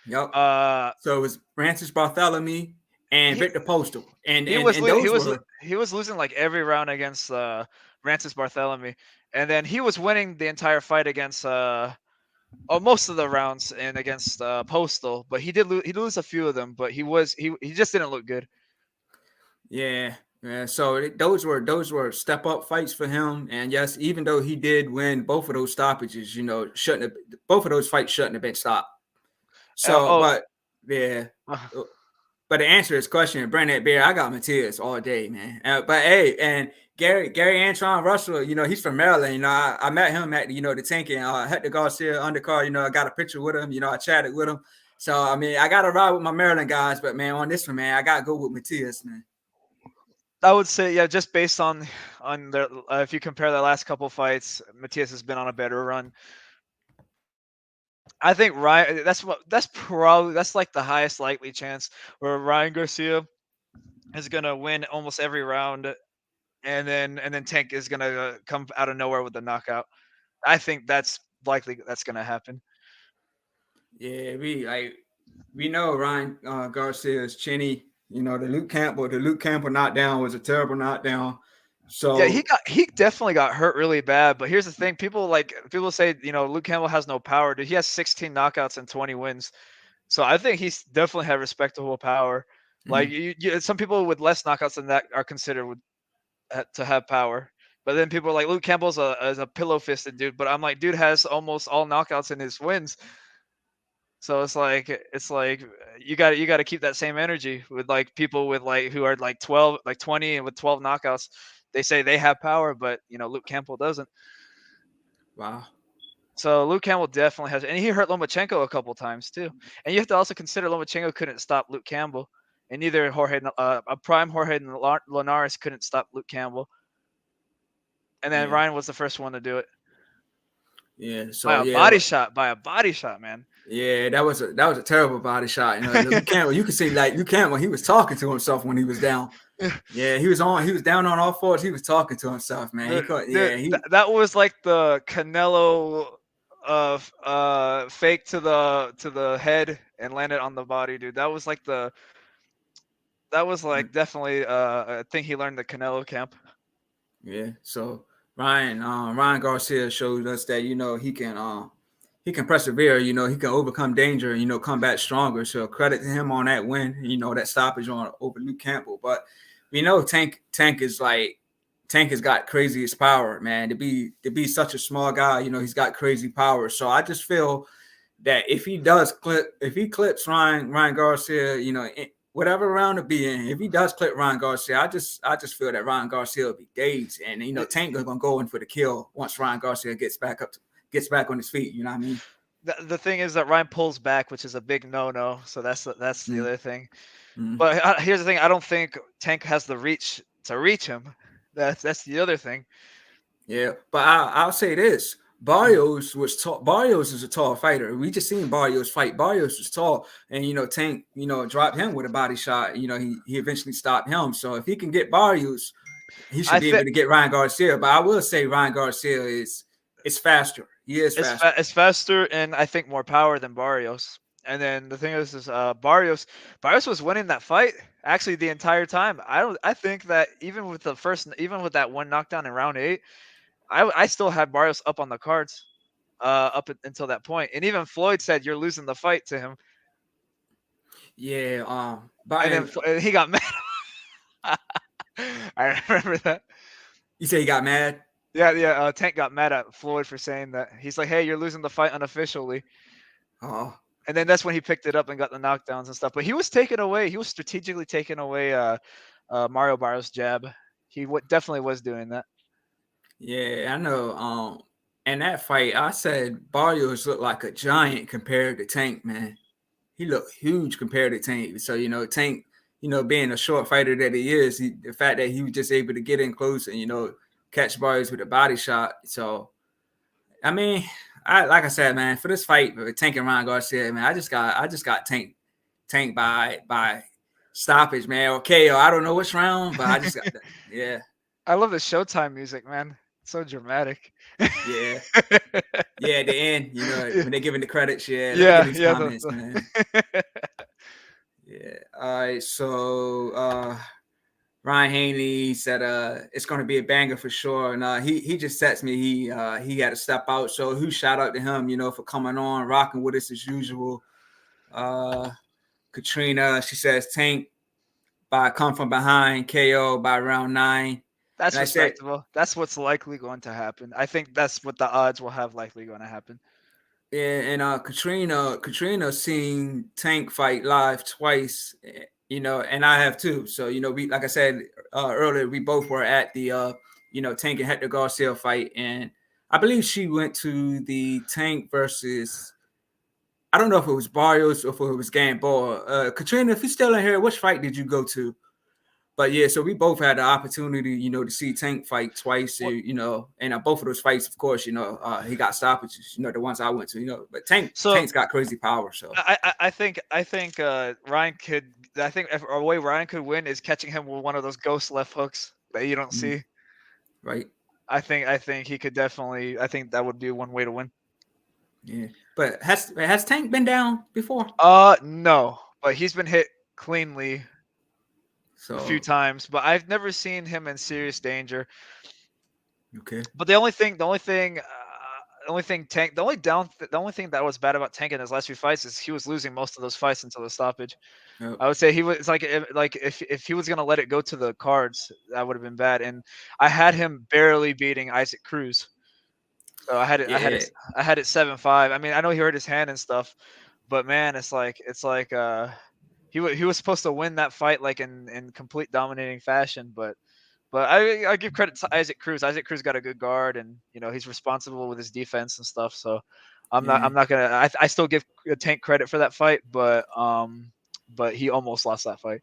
Yep. Uh, So it was Francis Bartholomew and he Victor Postal, and he and was and he those was were. he was losing like every round against Francis Bartholomew, and then he was winning the entire fight against most of the rounds and against Postal, but he lose a few of them, but he just didn't look good. Yeah, yeah. So those were step up fights for him, and yes, even though he did win both of those stoppages, shouldn't have both of those fights shouldn't have been stopped. So, Oh, but yeah, uh, but to answer his question, Brandon Bear, I got Matias all day, man. But hey, and Gary Antoine Russell, he's from Maryland. I met him at the tanking Hector Garcia undercard. I got a picture with him. I chatted with him. So I mean, I got to ride with my Maryland guys, but man, on this one, man, I got to go with Matias, man. I would say, yeah, just based on their if you compare the last couple fights, Matias has been on a better run. I think Ryan. That's like the highest likely chance where Ryan Garcia is gonna win almost every round, and then Tank is gonna come out of nowhere with the knockout. I think that's likely that's gonna happen. Yeah, we know Ryan Garcia's chinny. The Luke Campbell knockdown was a terrible knockdown. Yeah, So he definitely got hurt really bad. But here's the thing: people say Luke Campbell has no power. Dude, he has 16 knockouts and 20 wins. So I think he's definitely had respectable power. Like mhm. some people with less knockouts than that are considered to have power. But then people are like Luke Campbell's a pillow fisted dude. But I'm like, dude has almost all knockouts in his wins. So it's like you got to keep that same energy with like people with like who are like 12, like 20 and with 12 knockouts. They say they have power, but Luke Campbell doesn't. Wow. So Luke Campbell definitely has, and he hurt Lomachenko a couple times too. And you have to also consider Lomachenko couldn't stop Luke Campbell, and neither a prime Jorge Linares couldn't stop Luke Campbell. And then Yeah. Ryan was the first one to do it Yeah. by So a yeah, body shot, man. yeah, that was a terrible body shot. Luke Campbell. You could see like Luke Campbell. He was talking to himself when he was down. Yeah, he was on. He was down on all fours. He was talking to himself, man. He could. Yeah, he. That was like the Canelo fake to the head and landed on the body, dude. That was like definitely a thing he learned the Canelo camp. Yeah. So Ryan Garcia showed us that he can persevere. He can overcome danger. Come back stronger. So credit to him on that win. That stoppage on over Luke Campbell. But we know Tank is like Tank has got craziest power, man. To be such a small guy, he's got crazy power. So I just feel that if he clips Ryan Garcia, whatever round to be in, if he does clip Ryan Garcia, I just feel that Ryan Garcia will be dazed, and Tank is gonna go in for the kill once Ryan Garcia gets back on his feet. You know what I mean? The thing is that Ryan pulls back, which is a big no-no. So that's the Mm-hmm. other thing. Mm-hmm. But here's the thing: I don't think Tank has the reach to reach him. That's the other thing. Yeah, but I'll say this. Barrios was tall. Barrios is a tall fighter. We just seen Barrios fight. Barrios was tall, and Tank, dropped him with a body shot. He eventually stopped him. So if he can get Barrios, he should I be able think to get Ryan Garcia. But I will say Ryan Garcia is faster. He is faster. it's faster and I think more power than Barrios. And then the thing is Barrios was winning that fight Actually, the entire time, I don't. I think that even with that one knockdown in round 8, I still had Barrios up on the cards, until that point. And even Floyd said, "You're losing the fight" to him, Yeah, and then but He got mad. I remember that. you say he got mad. Yeah, yeah. Tank got mad at Floyd for saying that. He's like, "Hey, you're losing the fight unofficially." Oh, And then that's when he picked it up and got the knockdowns and stuff. But he was taking away. He was strategically taking away Mario Barrios' jab. Definitely was doing that. yeah, I know. In that fight, I said Barrios looked like a giant compared to Tank, man. He looked huge compared to Tank. So, Tank, being a short fighter that he is, the fact that he was just able to get in close and, catch Barrios with a body shot. So, I mean, like I said, man, for this fight with Tank and Ryan Garcia, man, I just got Tank by stoppage, man. Okay, I don't know which round, but I just got that. Yeah, I love the Showtime music, man. It's so dramatic. yeah. Yeah, at the end, Yeah, when they're giving the credits, yeah. Let me get yeah, these yeah. comments, man. Yeah. All right. So Ryan Haney said it's gonna be a banger for sure. And he just sets me. He had to step out. So who shout out to him, for coming on, rocking with us as usual. Uh Katrina, she says Tank by come from behind, KO by round 9. That's And I said, respectable. That's what's likely going to happen. I think that's what the odds will have likely going to happen. yeah, and Katrina seen Tank fight live twice, and I have too. So we, like I said earlier, we both were at the Tank and Hector Garcia fight, and I believe she went to the Tank versus. I don't know if it was Barrios or if it was Gamboa. Katrina, if you're still in here, which fight did you go to? But yeah, so we both had the opportunity, to see Tank fight twice, Well, and both of those fights, of course, he got stoppages, the ones I went to, but so Tank's got crazy power, so I think Ryan could. I think a way Ryan could win is catching him with one of those ghost left hooks that you don't mm, see. right, I think he could definitely. I think that would be one way to win. yeah. But has Tank been down before? No, but he's been hit cleanly a few So times, but I've never seen him in serious danger. okay, But the only thing that was bad about Tank in his last few fights is he was losing most of those fights until the stoppage. yep. I would say he was if he was gonna let it go to the cards, that would have been bad. And I had him barely beating Isaac Cruz, so Yeah, I had it 7-5. I mean, I know he hurt his hand and stuff, but man, he was supposed to win that fight like in complete dominating fashion, but I give credit to Isaac Cruz. Isaac Cruz got a good guard, and he's responsible with his defense and stuff. So yeah, I'm not gonna. I still give Tank credit for that fight, but he almost lost that fight.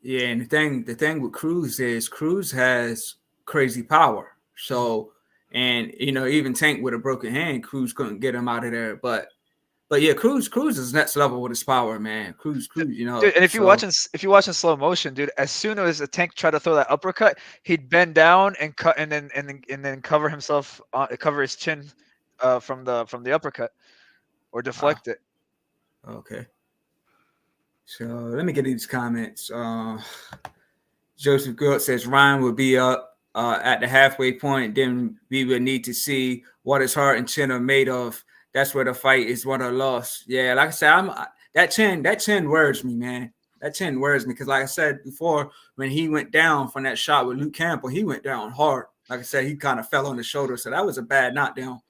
yeah. And the thing with Cruz is Cruz has crazy power. So, and even Tank with a broken hand, Cruz couldn't get him out of there. But yeah, Cruz is next level with his power, man. Cruz, Dude, and So if you watch in slow motion, dude, as soon as a Tank tried to throw that uppercut, he'd bend down and cut, and then cover himself, cover his chin, from the uppercut, or wow, deflect it. okay. So let me get these comments. Joseph Good says Ryan will be up at the halfway point. Then we will need to see what his heart and chin are made of. That's where the fight is won or lost. Yeah, like I said, that chin worries me, man. That chin worries me because, like I said before, when he went down from that shot with Luke Campbell, he went down hard. Like I said, he kind of fell on the shoulder, so that was a bad knockdown.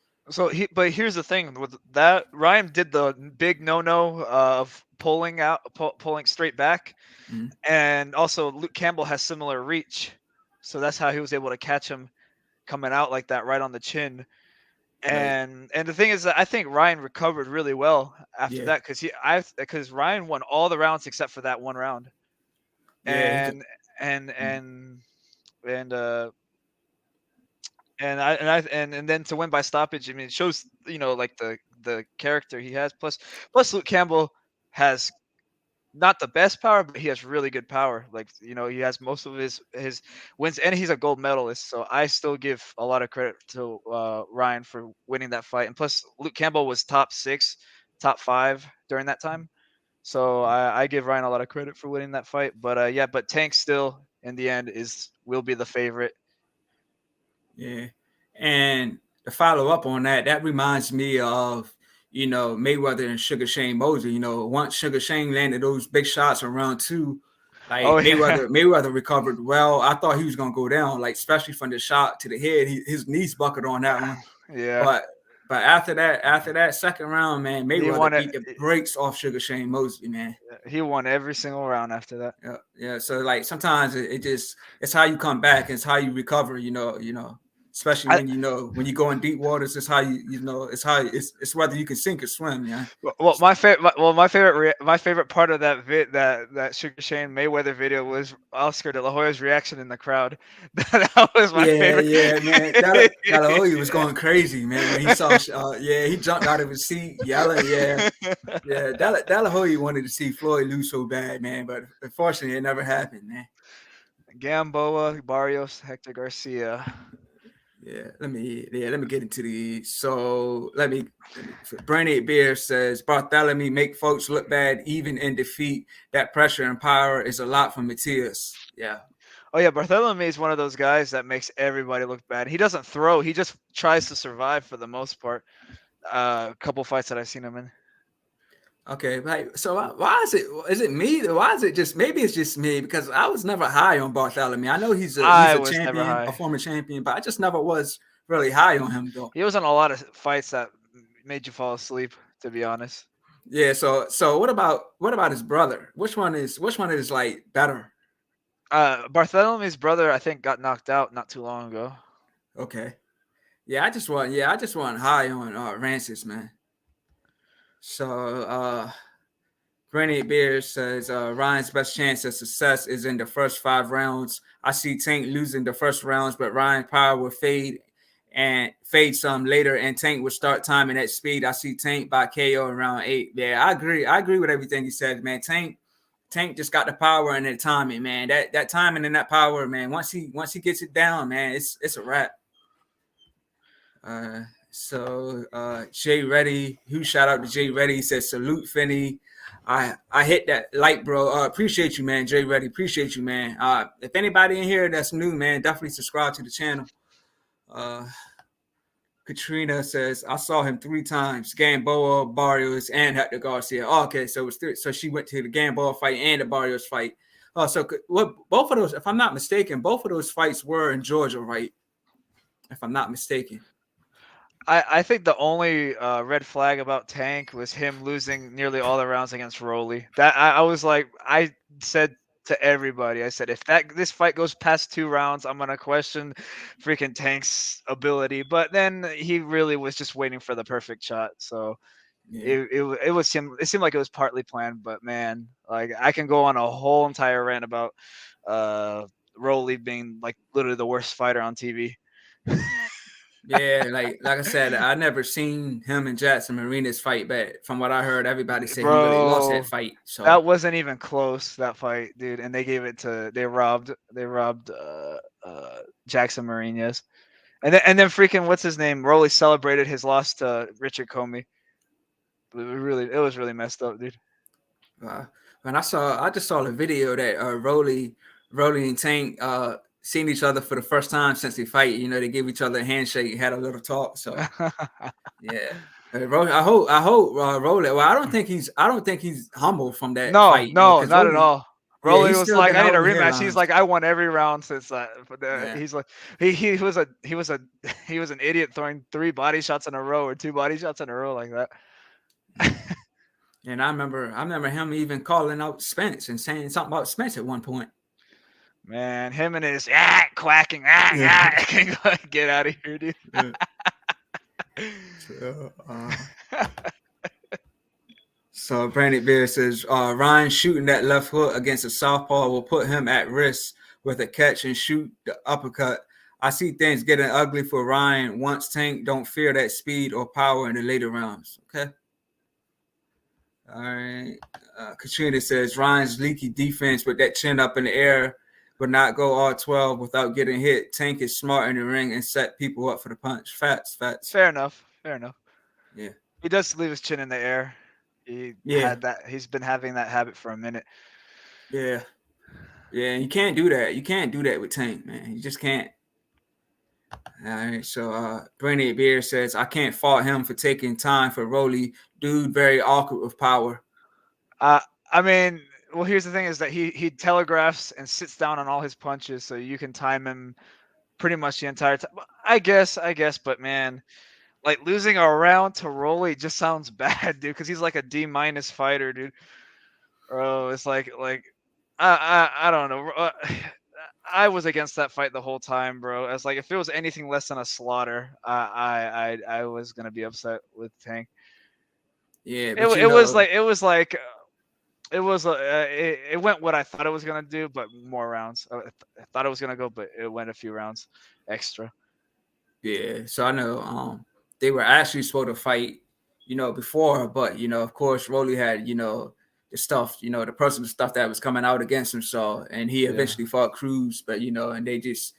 But here's the thing with that: Ryan did the big no-no of pulling straight back, Mhm. and also Luke Campbell has similar reach, so that's how he was able to catch him coming out like that, right on the chin. Right? And the thing is that I think Ryan recovered really well after Yeah, that, because Ryan won all the rounds except for that one round, yeah. He just and and mhm. and and uh and then to win by stoppage. I mean, it shows like the character he has. Plus Luke Campbell has not the best power, but he has really good power. Like he has most of his wins, and he's a gold medalist. So I still give a lot of credit to Ryan for winning that fight. And plus, Luke Campbell was top 6, top 5 during that time. So I give Ryan a lot of credit for winning that fight. But yeah, but Tank still in the end will be the favorite. Yeah. And to follow up on that, that reminds me of, Mayweather and Sugar Shane Mosley. Once Sugar Shane landed those big shots in round two, like Oh yeah, Mayweather recovered well. I thought he was gonna go down, like especially from the shot to the head. His knees buckled on that one. yeah. But after that second round, man, He Mayweather won it. beat the brakes off Sugar Shane Mosley, man. He won every single round after that. Yeah, yeah. So like sometimes it just it's how you come back, it's how you recover. Especially I, when you go in deep waters, it's how it's whether you can sink or swim. Yeah. well, my favorite. Well, my favorite part of that Sugar Shane Mayweather video was Oscar De La Hoya's reaction in the crowd. That was my Yeah, favorite. yeah, man. Delahoye was going crazy, man. When he saw, he jumped out of his seat yelling, yeah, yeah. Delahoye wanted to see Floyd lose so bad, man, but unfortunately, it never happened, man. Gamboa, Barrios, Hector Garcia. Let me get into these. So Brandy Beer says Bartholomew make folks look bad even in defeat. That pressure and power is a lot for Matias. Yeah. Oh yeah, Bartholomew is one of those guys that makes everybody look bad. He doesn't throw; he just tries to survive for the most part. A couple fights that I've seen him in. Okay, like so, why is it? Is it me? Why is it just? Maybe it's just me because I was never high on Bartholomew. I know he's I a was never champion, a high. former champion, but I just never was really high on him though. He was in a lot of fights that made you fall asleep. To be honest. Yeah. So what about his brother? Which one is like better? Bartholomew's brother, I think, got knocked out not too long ago. Okay. I just want high on Rancis, man. So Granny Beer says Ryan's best chance of success is in the first 5 rounds. I see Tank losing the first rounds, but Ryan power will fade some later, and Tank will start timing at speed. I see Tank by KO in round 8. Yeah, I agree. I agree with everything he said, man. Tank just got the power and the timing, man. That timing and that power, man. Once he gets it down, man, it's a wrap. Jay Reddy, who shout out to Jay Reddy, he says salute Finney. I hit that like, bro. Appreciate you, man. Jay Reddy, appreciate you, man. If anybody in here that's new, man, definitely subscribe to the channel. Katrina says I saw him 3 times: Gamboa, Barrios, and Hector Garcia. Oh, okay, so so she went to the Gamboa fight and the Barrios fight. Both of those, if I'm not mistaken, both of those fights were in Georgia, right? If I'm not mistaken. I think the only red flag about Tank was him losing nearly all the rounds against Rolly. That I was like, I said to everybody, I said, if this fight goes past 2 rounds, I'm gonna question freaking Tank's ability. But then he really was just waiting for the perfect shot. So Yeah. it seemed like it was partly planned. But man, like I can go on a whole entire rant about Rolly being like literally the worst fighter on TV. Yeah, like I said, I never seen him and Jackson Marinas fight, but from what I heard, everybody said he really lost that Bro, fight. So that wasn't even close, that fight, dude. And they gave it to they robbed Jackson Marinas. And then freaking what's his name? Rolly celebrated his loss to Richard Comey. It was really messed up, dude. when I just saw the video that Rolly and Tank seen each other for the first time since they fight. They gave each other a handshake, had a little talk. So yeah. I hope Rolly. Well, I don't think he's humble from that No, fight, no, because not at Rolly, all. yeah, Rolly he's was still like, been "I need out a in the rematch." He's headlines. like, "I won every round since that." But Yeah, he's like, he was an idiot throwing 3 body shots in a row or 2 body shots in a row like that. yeah. And I remember him even calling out Spence and saying something about Spence at one point. Man, him and his quacking, Yeah. get out of here, dude. Yeah. So, So Brandon Beer says Ryan shooting that left hook against a southpaw will put him at risk with a catch and shoot the uppercut. I see things getting ugly for Ryan once Tank don't fear that speed or power in the later rounds. Okay. All right. Katrina says Ryan's leaky defense with that chin up in the air would not go all 12 without getting hit. Tank is smart in the ring and set people up for the punch. Facts. Fair enough. Yeah. He does leave his chin in the air. Yeah, He's been having that habit for a minute. yeah, yeah. You can't do that. You can't do that with Tank, man. You just can't. All right. So, Brandon Beer says, I can't fault him for taking time for Rolly. Dude, very awkward with power. Uh, I mean, well, here's the thing: is that he telegraphs and sits down on all his punches, so you can time him pretty much the entire time. I guess, but man, like losing a round to Rolly just sounds bad, dude. Because he's like a D- fighter, dude. Bro, it's like I don't know. I was against that fight the whole time, bro. As like if it was anything less than a slaughter, I was gonna be upset with Tank. Yeah, It but it was like it went what I thought it was gonna do, but more rounds. I thought it was gonna go, but it went a few rounds extra. yeah. So I know they were actually supposed to fight, before, but of course, Rolly had, the stuff, the personal stuff that was coming out against him. So, and he Yeah. eventually fought Cruz, but and they just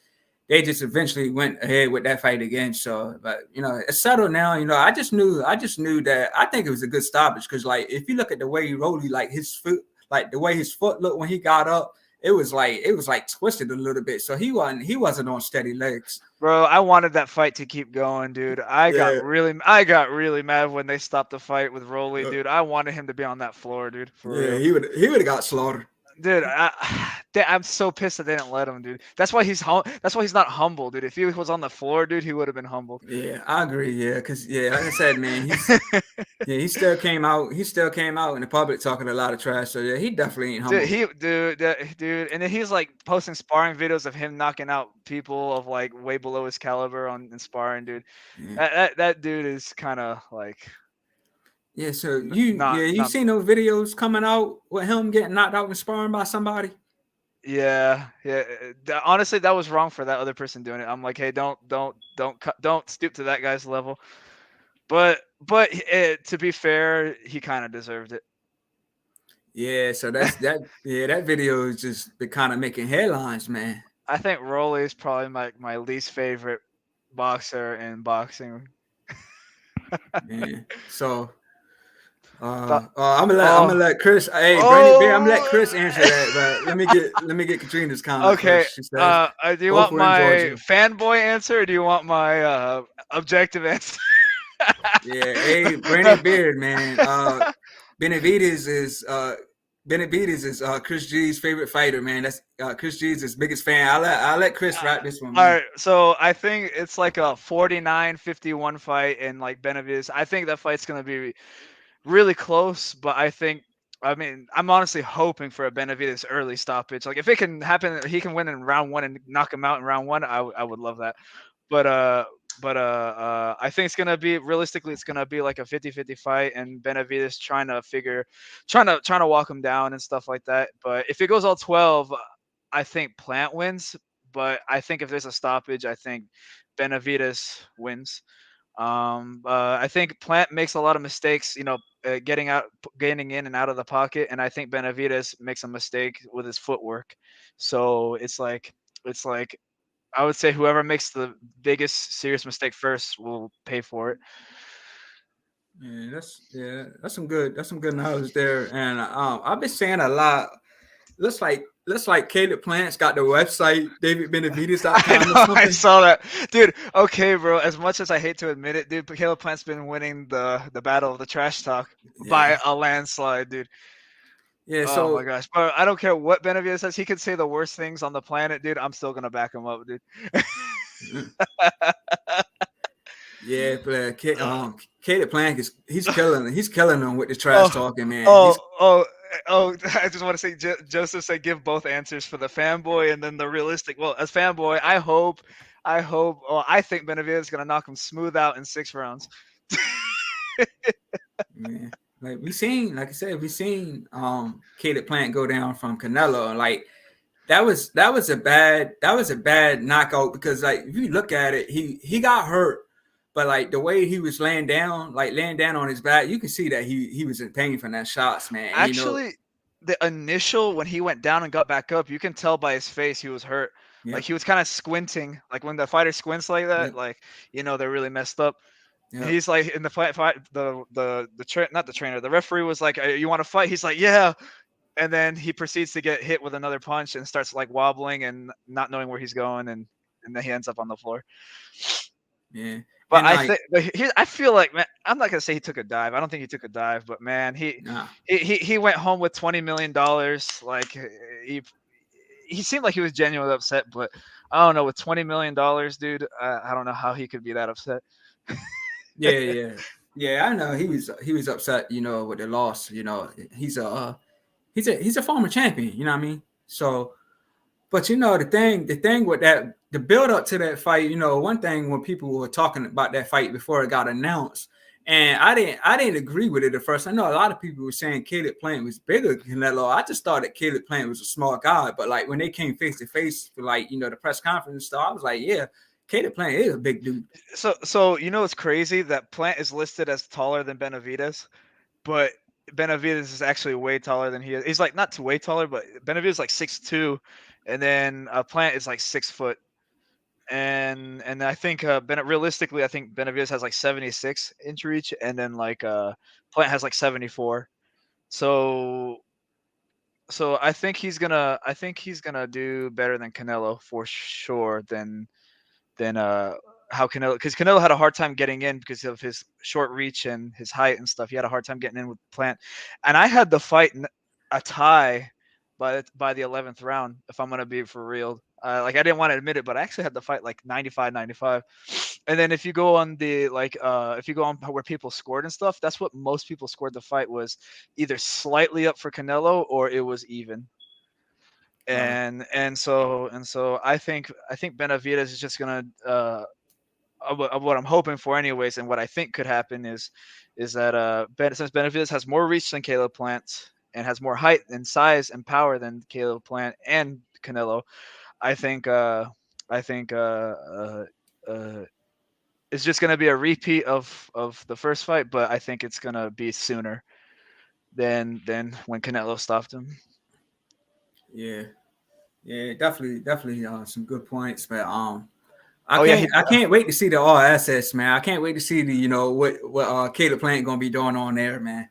eventually went ahead with that fight again. So, but it's settled now. I just knew that I think it was a good stoppage because, like, if you look at the way Rolly, like his foot, like the way his foot looked when he got up, it was like twisted a little bit. So he wasn't on steady legs. Bro, I wanted that fight to keep going, dude. Yeah, I got really mad when they stopped the fight with Rolly, dude. I wanted him to be on that floor, dude, for yeah, real. he would have got slaughtered. Dude, I'm so pissed that they didn't let him, dude. That's why he's not humble, dude. If he was on the floor, dude, he would have been humbled. Yeah, I agree. Yeah, because like I said, man, he still came out. He still came out in the public talking a lot of trash. So yeah, he definitely ain't humble. Dude, and then he's like posting sparring videos of him knocking out people of like way below his caliber on in sparring, dude. Yeah. That dude is kind of like Yeah, so you not seen those videos coming out with him getting knocked out in sparring by somebody? yeah. Honestly, that was wrong for that other person doing it. I'm like, hey, don't stoop to that guy's level. But to be fair, he kind of deserved it. Yeah, so that's that. Yeah, that video is just been kind of making headlines, man. I think Rolly is probably my least favorite boxer in boxing. Yeah. So Th- I'm gonna let Chris. Hey, Brandon Bear, I'm gonna let Chris oh. answer that, but let me get Katrina's comment Okay. first. She says Do you both want were in my Georgia. fanboy answer or do you want my objective answer? Yeah, hey, Brandon Beard, man. Benavides is uh Benavides is Chris G's favorite fighter, man. That's Chris G's his biggest fan. I'll let Chris wrap this one, All man. right, so I think it's like a 49-51 fight in like Benavides. I think that fight's gonna be really close, but I mean, I'm honestly hoping for a Benavides early stoppage. Like if it can happen, he can win in round one and knock him out in round one. I would love that. But I think it's gonna be realistically, it's gonna be like a 50-50 fight, and Benavides trying to walk him down and stuff like that. But if it goes all 12, I think Plant wins. But I think if there's a stoppage, I think Benavides wins. I think Plant makes a lot of mistakes, getting in and out of the pocket, and I think Benavides makes a mistake with his footwork. So it's like I would say whoever makes the biggest serious mistake first will pay for it. That's some good knowledge there. And I've been saying a lot. Looks like Caleb Plant's got the website I davidbenavides.com or know, I something. saw that, dude. Okay, bro. As much as I hate to admit it, dude, Caleb Plant's been winning the battle of the trash talk Yeah, by a landslide, dude. yeah. Oh my So gosh, but I don't care what Benavides says. He could say the worst things on the planet, dude. I'm still gonna back him up, dude. yeah, but Caleb Plant he's killing them with the trash oh, talking, man. oh, He's oh, oh! I just want to say, Joseph said, give both answers for the fanboy and then the realistic. Well, as fanboy, I hope. Oh, I think Benavides is gonna knock him smooth out in 6 rounds. man. Like I said, we seen Caleb Plant go down from Canelo, and like that was a bad knockout because like if you look at it, he got hurt, but like the way he was laying down on his back, you can see that he was in pain from that shots, man. And, Actually, the initial when he went down and got back up, you can tell by his face he was hurt. Like yep, he was kind of squinting. Like when the fighter squints like that, yep, like they're really messed up. Yeah. He's like in the fight not the trainer, the referee was like, "You want to fight?" He's like, "Yeah." And then he proceeds to get hit with another punch and starts like wobbling and not knowing where he's going, and then he ends up on the floor. Yeah. But And I like, think, I feel like, man, I'm not gonna say he took a dive. I don't think he took a dive, but man, nah. he went home with $20 million. Like he he seemed like he was genuinely upset, but I don't know, with $20 million, dude. I don't know how he could be that upset. Yeah, yeah. Yeah, I know he was upset, with the loss. He's he's a former champion, you know what I mean? So, but the thing with that, the build up to that fight, one thing when people were talking about that fight before it got announced, and I didn't agree with it at first. I know a lot of people were saying Caleb Plant was bigger than Canelo. I just thought that Caleb Plant was a small guy, but like when they came face to face for like the press conference stuff, I was like, yeah, Caleb Plant is a big dude. So it's crazy that Plant is listed as taller than Benavides, but Benavides is actually way taller than he is. He's like not too way taller, but Benavides is like 6'2", and then Plant is like 6 foot. And I think realistically, I think Benavides has like 76-inch reach, and then like Plant has like 74. So I think he's gonna do better than Canelo for sure than how Canelo, because Canelo had a hard time getting in because of his short reach and his height and stuff. He had a hard time getting in with Plant, and I had the fight a tie by the 11th round. If I'm gonna be for real, like I didn't want to admit it, but I actually had the fight like 95-95. And then if you go on the if you go on where people scored and stuff, that's what most people scored the fight was, either slightly up for Canelo or it was even. Uh, And so I think Benavides is just gonna of what I'm hoping for, anyways, and what I think could happen is that since Benavides has more reach than Caleb Plant and has more height and size and power than Caleb Plant and Canelo, I think I think uh, it's just gonna be a repeat of the first fight, but I think it's gonna be sooner than when Canelo stopped him. yeah, yeah, definitely, some good points, but I Oh yeah, can't I can't wait to see the all assets, man. I can't wait to see the what Caleb Plant gonna be doing on there, man.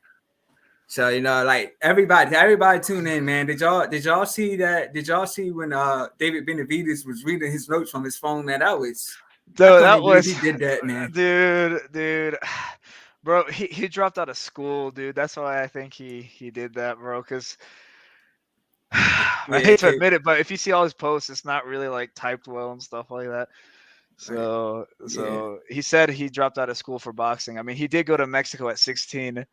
So like everybody tune in, man. Did y'all see that? Did y'all see when David Benavides was reading his notes from his phone? Man, I dude, couldn't that even believe was he did that, man. dude. Bro, he dropped out of school, dude. That's why I think he did that, bro. Because I Yeah, hate to okay, admit it, but if you see all his posts, it's not really like typed well and stuff like that. right. So Yeah, so he said he dropped out of school for boxing. I mean, he did go to Mexico at 16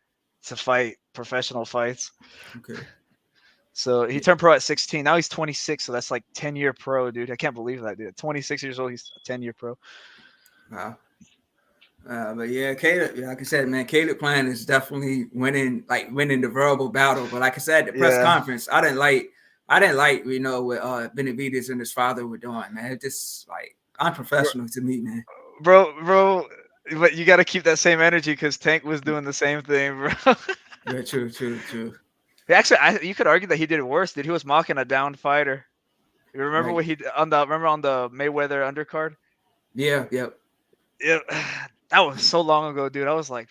to fight professional fights. okay. So he Yeah, turned pro at 16. Now he's 26, so that's like 10-year pro, dude. I can't believe that, dude. At 26 years old, he's a 10-year pro. wow. But yeah, Caleb, like I said, man, Caleb Plant is definitely winning the verbal battle. But like I said, the press Yeah, conference, I didn't like what Benavides and his father were doing, man. It just like unprofessional to me, man. bro. But you got to keep that same energy because Tank was doing the same thing, bro. Yeah, true, true, true. Actually, you could argue that he did it worse. Dude, he was mocking a downed fighter. You remember Right. what he remember on the Mayweather undercard? Yeah, yep. It, that was so long ago, dude. I was like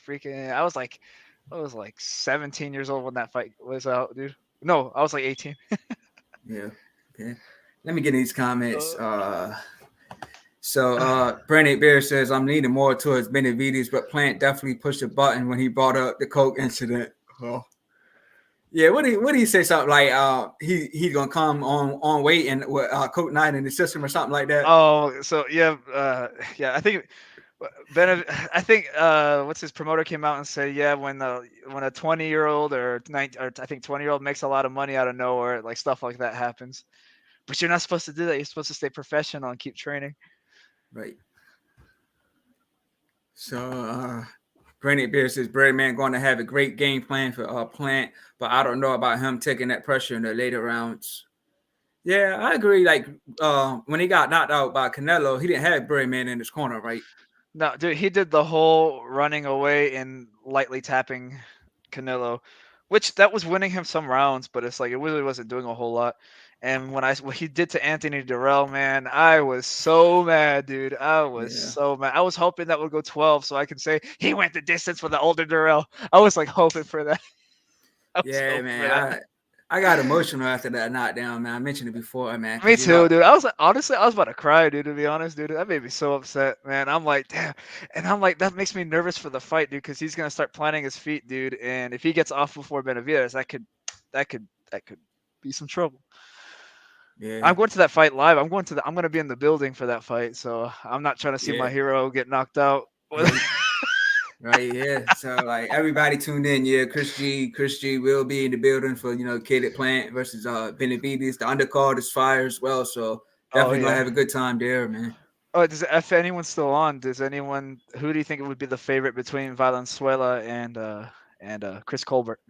17 years old when that fight was out, dude. No, I was like 18. Yeah. Okay. Let me get these comments. Uh, So Brandon Bear says I'm leaning more towards Benavides, but Plant definitely pushed the button when he brought up the Coke incident. Oh. Yeah, what do you say something like he's gonna come on weight and with Coke night in the system or something like that? oh, so yeah, yeah. I think what's his promoter came out and said, yeah, when a 20-year-old or 19, or I think 20-year-old makes a lot of money out of nowhere, like stuff like that happens. But you're not supposed to do that. You're supposed to stay professional and keep training. Right. So Brandon Bear says Birdman going to have a great game plan for Plant, but I don't know about him taking that pressure in the later rounds. Yeah, I agree. Like when he got knocked out by Canelo, he didn't have Birdman in his corner, right? No, dude, he did the whole running away and lightly tapping Canelo, which that was winning him some rounds, but it's like it really wasn't doing a whole lot. And what he did to Anthony Durrell, man, I was so mad, dude. I was Yeah. so mad. I was hoping that would go 12 so I can say he went the distance for the older Durrell. I was like hoping for that. I was Yeah, hoping for man. that. I got emotional after that knockdown, man. I mentioned it before, man, Me because too, dude. I was like, honestly, I was about to cry, dude. To be honest, dude, that made me so upset, man. I'm like, damn, and I'm like, that makes me nervous for the fight, dude, because he's gonna start planting his feet, dude. And if he gets off before Benavidez, that could be some trouble. yeah, I'm going to that fight live. I'm gonna be in the building for that fight, so I'm not trying to see yeah, my hero get knocked out. right, right, yeah. So like everybody tuned in, yeah. Chris G will be in the building for Kid Plant versus Benavides. The undercard is fire as well, so Oh definitely gonna yeah. have a good time there, man. Oh, if anyone's still on, who do you think would be the favorite between Valenzuela and Chris Colbert?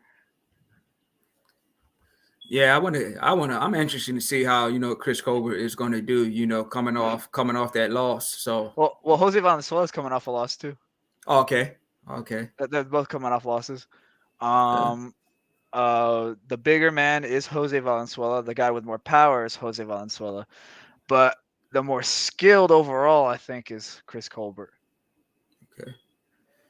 Yeah, I'm interested to see how Chris Colbert is going to do. Coming off that loss. So Well, Jose Valenzuela is coming off a loss too. okay, okay, They're both coming off losses. okay. Um, the bigger man is Jose Valenzuela. The guy with more power is Jose Valenzuela. But the more skilled overall, I think, is Chris Colbert. Okay.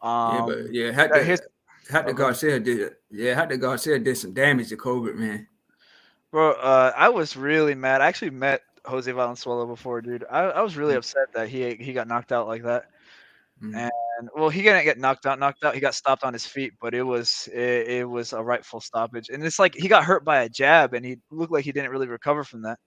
Yeah, but Um, yeah, here's Hector go ahead. Garcia did some damage to Colbert, man. Bro, I was really mad. I actually met Jose Valenzuela before, dude. I was really upset that he got knocked out like that. Mm-hmm. And well, he didn't get knocked out. Knocked out. He got stopped on his feet, but it was a rightful stoppage. And it's like he got hurt by a jab, and he looked like he didn't really recover from that.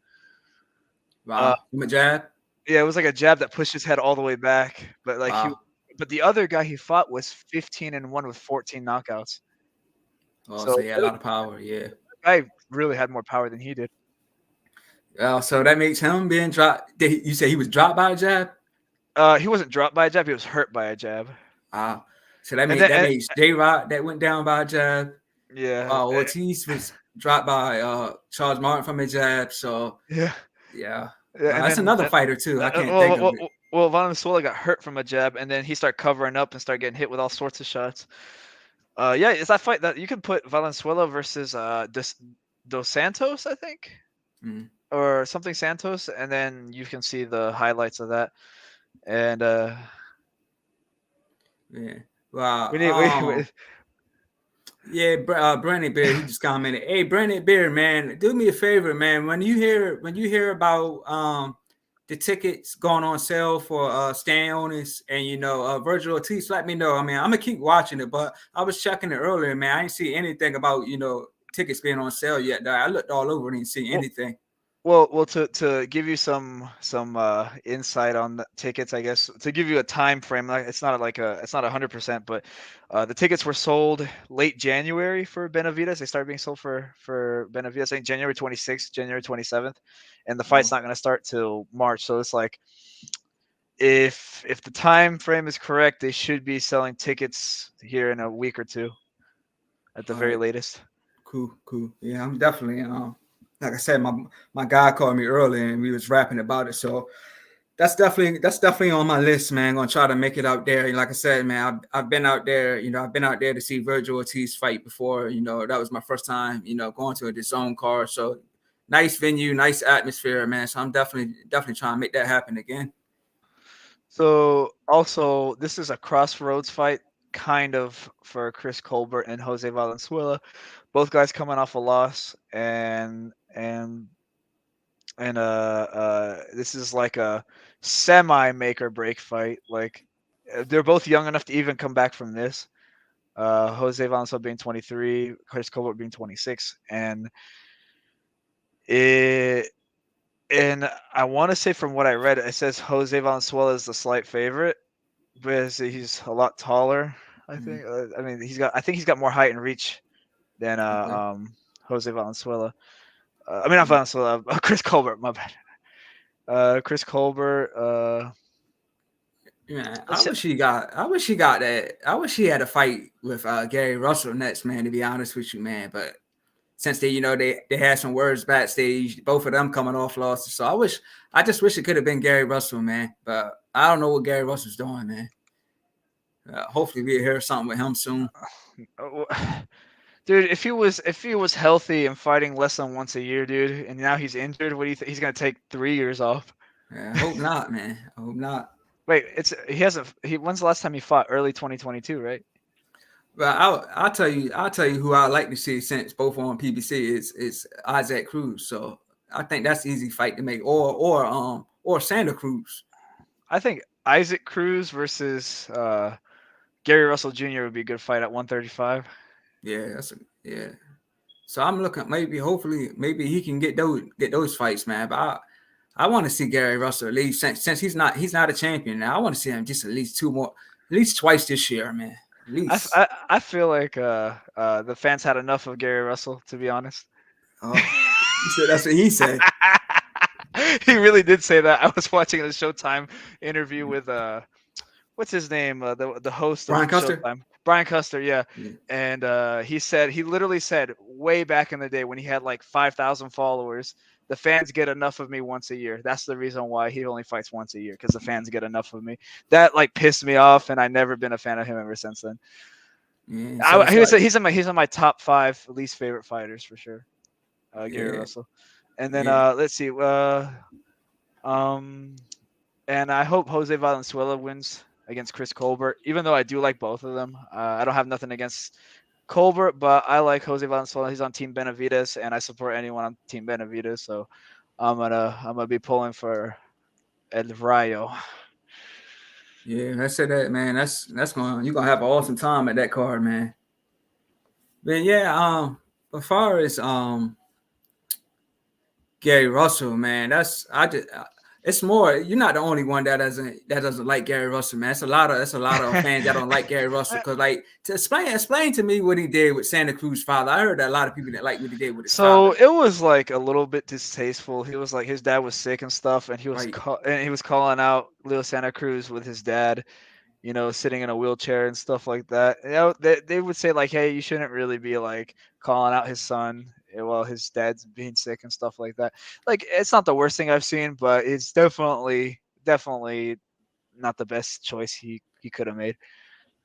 Uh, Wow, from a jab. yeah, it was like a jab that pushed his head all the way back. Wow. But the other guy he fought was 15-1 with 14 knockouts. Oh, So so he had a the other lot of power. Yeah. guy really had more power than he did. So that makes him being dropped. You say he was dropped by a jab? He wasn't dropped by a jab. He was hurt by a jab. Wow. So that And made then, that makes J Rod that went down by a jab. yeah, Ortiz was dropped by Charles Martin from a jab. So yeah, yeah, yeah. And that's then, another fighter too. I can't think well, of it. Valenzuela got hurt from a jab, and then he started covering up and started getting hit with all sorts of shots. Yeah, it's that fight that you can put Valenzuela versus Dos Santos, I think, Mm, or something Santos, and then you can see the highlights of that. And yeah. Wow. we need we Yeah, Brandon Bear, he just commented, "Hey, Brandon Bear, man, do me a favor, man. When you hear about the tickets going on sale for stand owners and Virgil Ortiz, let me know. I mean, I'm gonna keep watching it, but I was checking it earlier, man. I didn't see anything about tickets being on sale yet. I looked all over and didn't see well, anything. well, to give you some insight on the tickets, I guess to give you a time frame, like it's not 100%, but the tickets were sold late January for Benavides. They started being sold for Benavides, I think January 26th, January 27th, and the fight's Oh, not going to start till March. So it's like if the time frame is correct, they should be selling tickets here in a week or two at the all very right, latest. cool. Yeah, I'm definitely like I said, my guy called me earlier and we was rapping about it, so. That's definitely on my list, man. Gonna try to make it out there. Like I said, man, I've been out there. I've been out there to see Virgil Ortiz fight before. That was my first time. Going to a DAZN card. So nice venue, nice atmosphere, man. So I'm definitely trying to make that happen again. So also, this is a crossroads fight, kind of for Chris Colbert and Jose Valenzuela. Both guys coming off a loss, and this is like a semi make or break fight. Like they're both young enough to even come back from this. Jose Valenzuela being 23, Chris Colbert being 26, it and I want to say from what I read, it says Jose Valenzuela is the slight favorite because he's a lot taller. I Mhm. think. I mean, I think he's got more height and reach than Okay. Jose Valenzuela. I mean, not Mhm. Valenzuela. Chris Colbert. My bad. Chris Colbert. Yeah, I Let's wish he got. I wish he got that. I wish he had a fight with Gary Russell next, man. To be honest with you, man. But since they had some words backstage, both of them coming off losses. So I just wish it could have been Gary Russell, man. But I don't know what Gary Russell's doing, man. Hopefully we'll hear something with him soon. uh, Dude, if he was healthy and fighting less than once a year, dude, and now he's injured, what do you think? He's gonna take 3 years off. Yeah, I hope not, man. I hope not. Wait, he hasn't. When's the last time he fought? Early 2022, right? But I'll tell you who I like to see since both on PBC is Isaac Cruz. So I think that's an easy fight to make, or Santa Cruz. I think Isaac Cruz versus Gary Russell Jr. would be a good fight at 135. Yeah, yeah. So I'm looking hopefully maybe he can get those fights, man. But I want to see Gary Russell at least since he's not a champion now. I want to see him just at least two more, at least twice this year, man. At least. I feel like the fans had enough of Gary Russell, to be honest. Oh, he said that's what he said. He really did say that. I was watching a Showtime interview with what's his name, the host Brian of Custer? Showtime, Brian Custer, yeah. Yeah. And he literally said way back in the day when he had like 5,000 followers, the fans get enough of me once a year. That's the reason why he only fights once a year, because the fans get enough of me. That like pissed me off, and I never been a fan of him ever since then. Yeah, He's in my top 5 least favorite fighters for sure. Gary Russell, and then let's see, and I hope Jose Valenzuela wins against Chris Colbert, even though I do like both of them. I don't have nothing against Colbert, but I like Jose Valenzuela. He's on Team Benavides, and I support anyone on Team Benavides. So I'm gonna be pulling for El Rayo. Yeah, I said that, man. You're gonna have an awesome time at that card, man. But yeah, as far as Gary Russell, man, it's more. You're not the only one that doesn't like Gary Russell, man. It's a lot of fans that don't like Gary Russell because, like, to explain to me what he did with Santa Cruz's father. I heard that a lot of people that like what he did with his father. So it was like a little bit distasteful. He was like, his dad was sick and stuff, and he was calling out Leo Santa Cruz with his dad, sitting in a wheelchair and stuff like that. They would say like, hey, you shouldn't really be like calling out his son while his dad's being sick and stuff like that. Like, it's not the worst thing I've seen, but it's definitely not the best choice he could have made.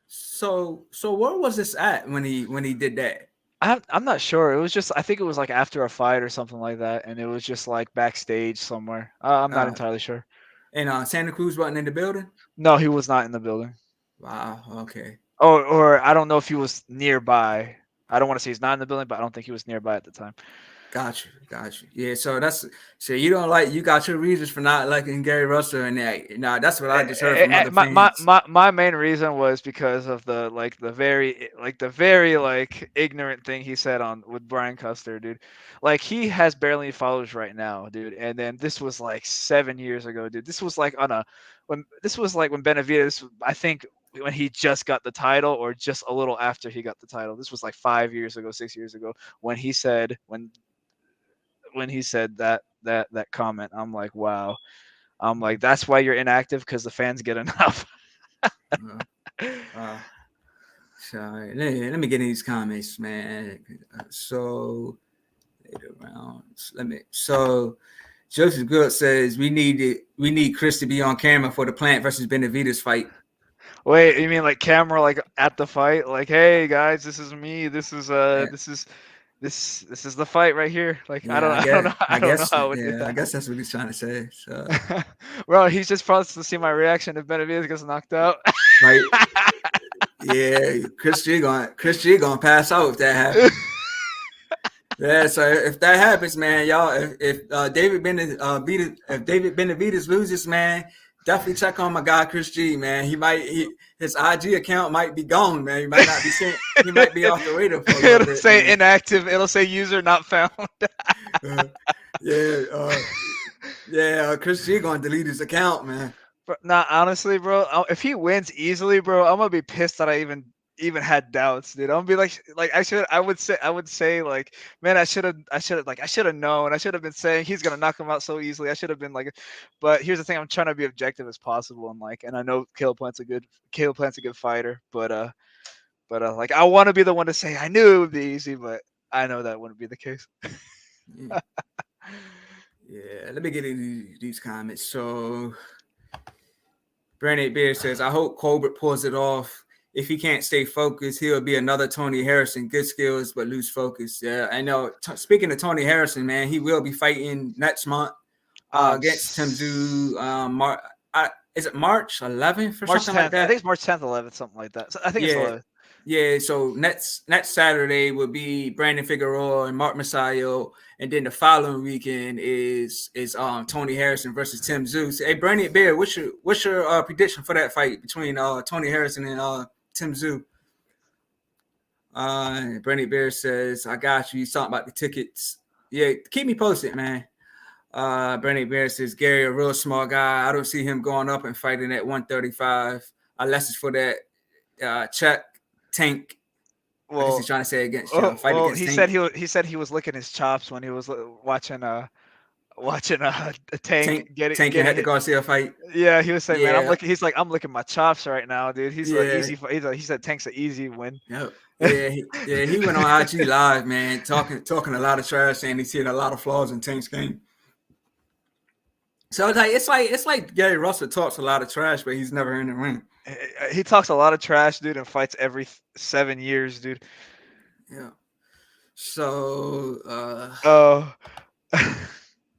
So where was this at when he did that? I'm not sure. It was just, I think it was like after a fight or something like that, and it was just like backstage somewhere. I'm not entirely sure. And Santa Cruz wasn't in the building? No, he was not in the building. Wow. Okay. Or I don't know if he was nearby. I don't want to say he's not in the building, but I don't think he was nearby at the time. Got you. Yeah, so you got your reasons for not liking Gary Russell, and that's what I just heard from other fans. My main reason was because of the very ignorant thing he said on with Brian Custer, dude. Like, he has barely followers right now, dude. And then this was like 7 years ago, dude. This was like when Benavides, I think, when he just got the title, or just a little after he got the title. This was like 5 years ago, 6 years ago, when he said that comment. I'm like, wow. I'm like, that's why you're inactive, because the fans get enough. So let me get in these comments, man. So later around, So Joseph Good says we need Chris to be on camera for the Plant versus Benavides fight. Wait, you mean like camera, like at the fight, like, hey guys, this is me. This is this is the fight right here. Like, Yeah, I don't know how I would do that. I guess that's what he's trying to say. So, bro, he's just supposed to see my reaction if Benavides gets knocked out. Right. Yeah, Chris G gonna pass out if that happens. Yeah, so if that happens, man, y'all, if David Benavides loses, man, definitely check on my guy Chris G, man. His IG account might be gone, man. He might not be seen. He might be off the radar for a little It'll bit, say man. inactive. It'll say user not found. Chris G gonna delete his account, man. But nah, honestly, bro, if he wins easily, bro, I'm gonna be pissed that I even had doubts, dude. I'm gonna be like I would say like, man, I should have known. I should have been saying he's gonna knock him out so easily. I should have been like, but here's the thing, I'm trying to be objective as possible, and I know Caleb Plant's a good fighter, but like, I want to be the one to say I knew it would be easy, but I know that wouldn't be the case. Yeah, let me get into these comments. So Brandon Beard says, I hope Colbert pulls it off. if he can't stay focused, he'll be another Tony Harrison. Good skills, but lose focus. Yeah, I know. Speaking of Tony Harrison, man, he will be fighting next month against Tim Tszyu. Is it March 11th or March something like 10th. I that? think it's March 10th, 11th, something like that. So I think it's Yeah, 11th. yeah. So next Saturday will be Brandon Figueroa and Mark Masayo, and then the following weekend is Tony Harrison versus Tim Tszyu. So, hey, Brandon Bear, what's your prediction for that fight between Tony Harrison and Tim Tszyu? Brandon Bear says, "I got you. He's talking about the tickets. Yeah, keep me posted, man." Brandon Bear says, "Gary, a real small guy. I don't see him going up and fighting at 135 unless it's for that check Tank. I guess he's Well, trying to say against fight well, against Tank. he said he was licking his chops when he was watching a Tank Tank and get Hector hit. Garcia fight. Yeah, he was saying, man, Yeah, I'm licking my chops right now, dude. He's an yeah, easy. He said Tank's an easy win. yep. Yeah, he went on IG Live, man, talking a lot of trash, saying he's seen a lot of flaws in Tank's game. So it's like Gary Russell talks a lot of trash, but he's never in the ring. He talks a lot of trash, dude, and fights every 7 years, dude. Yeah. So Oh.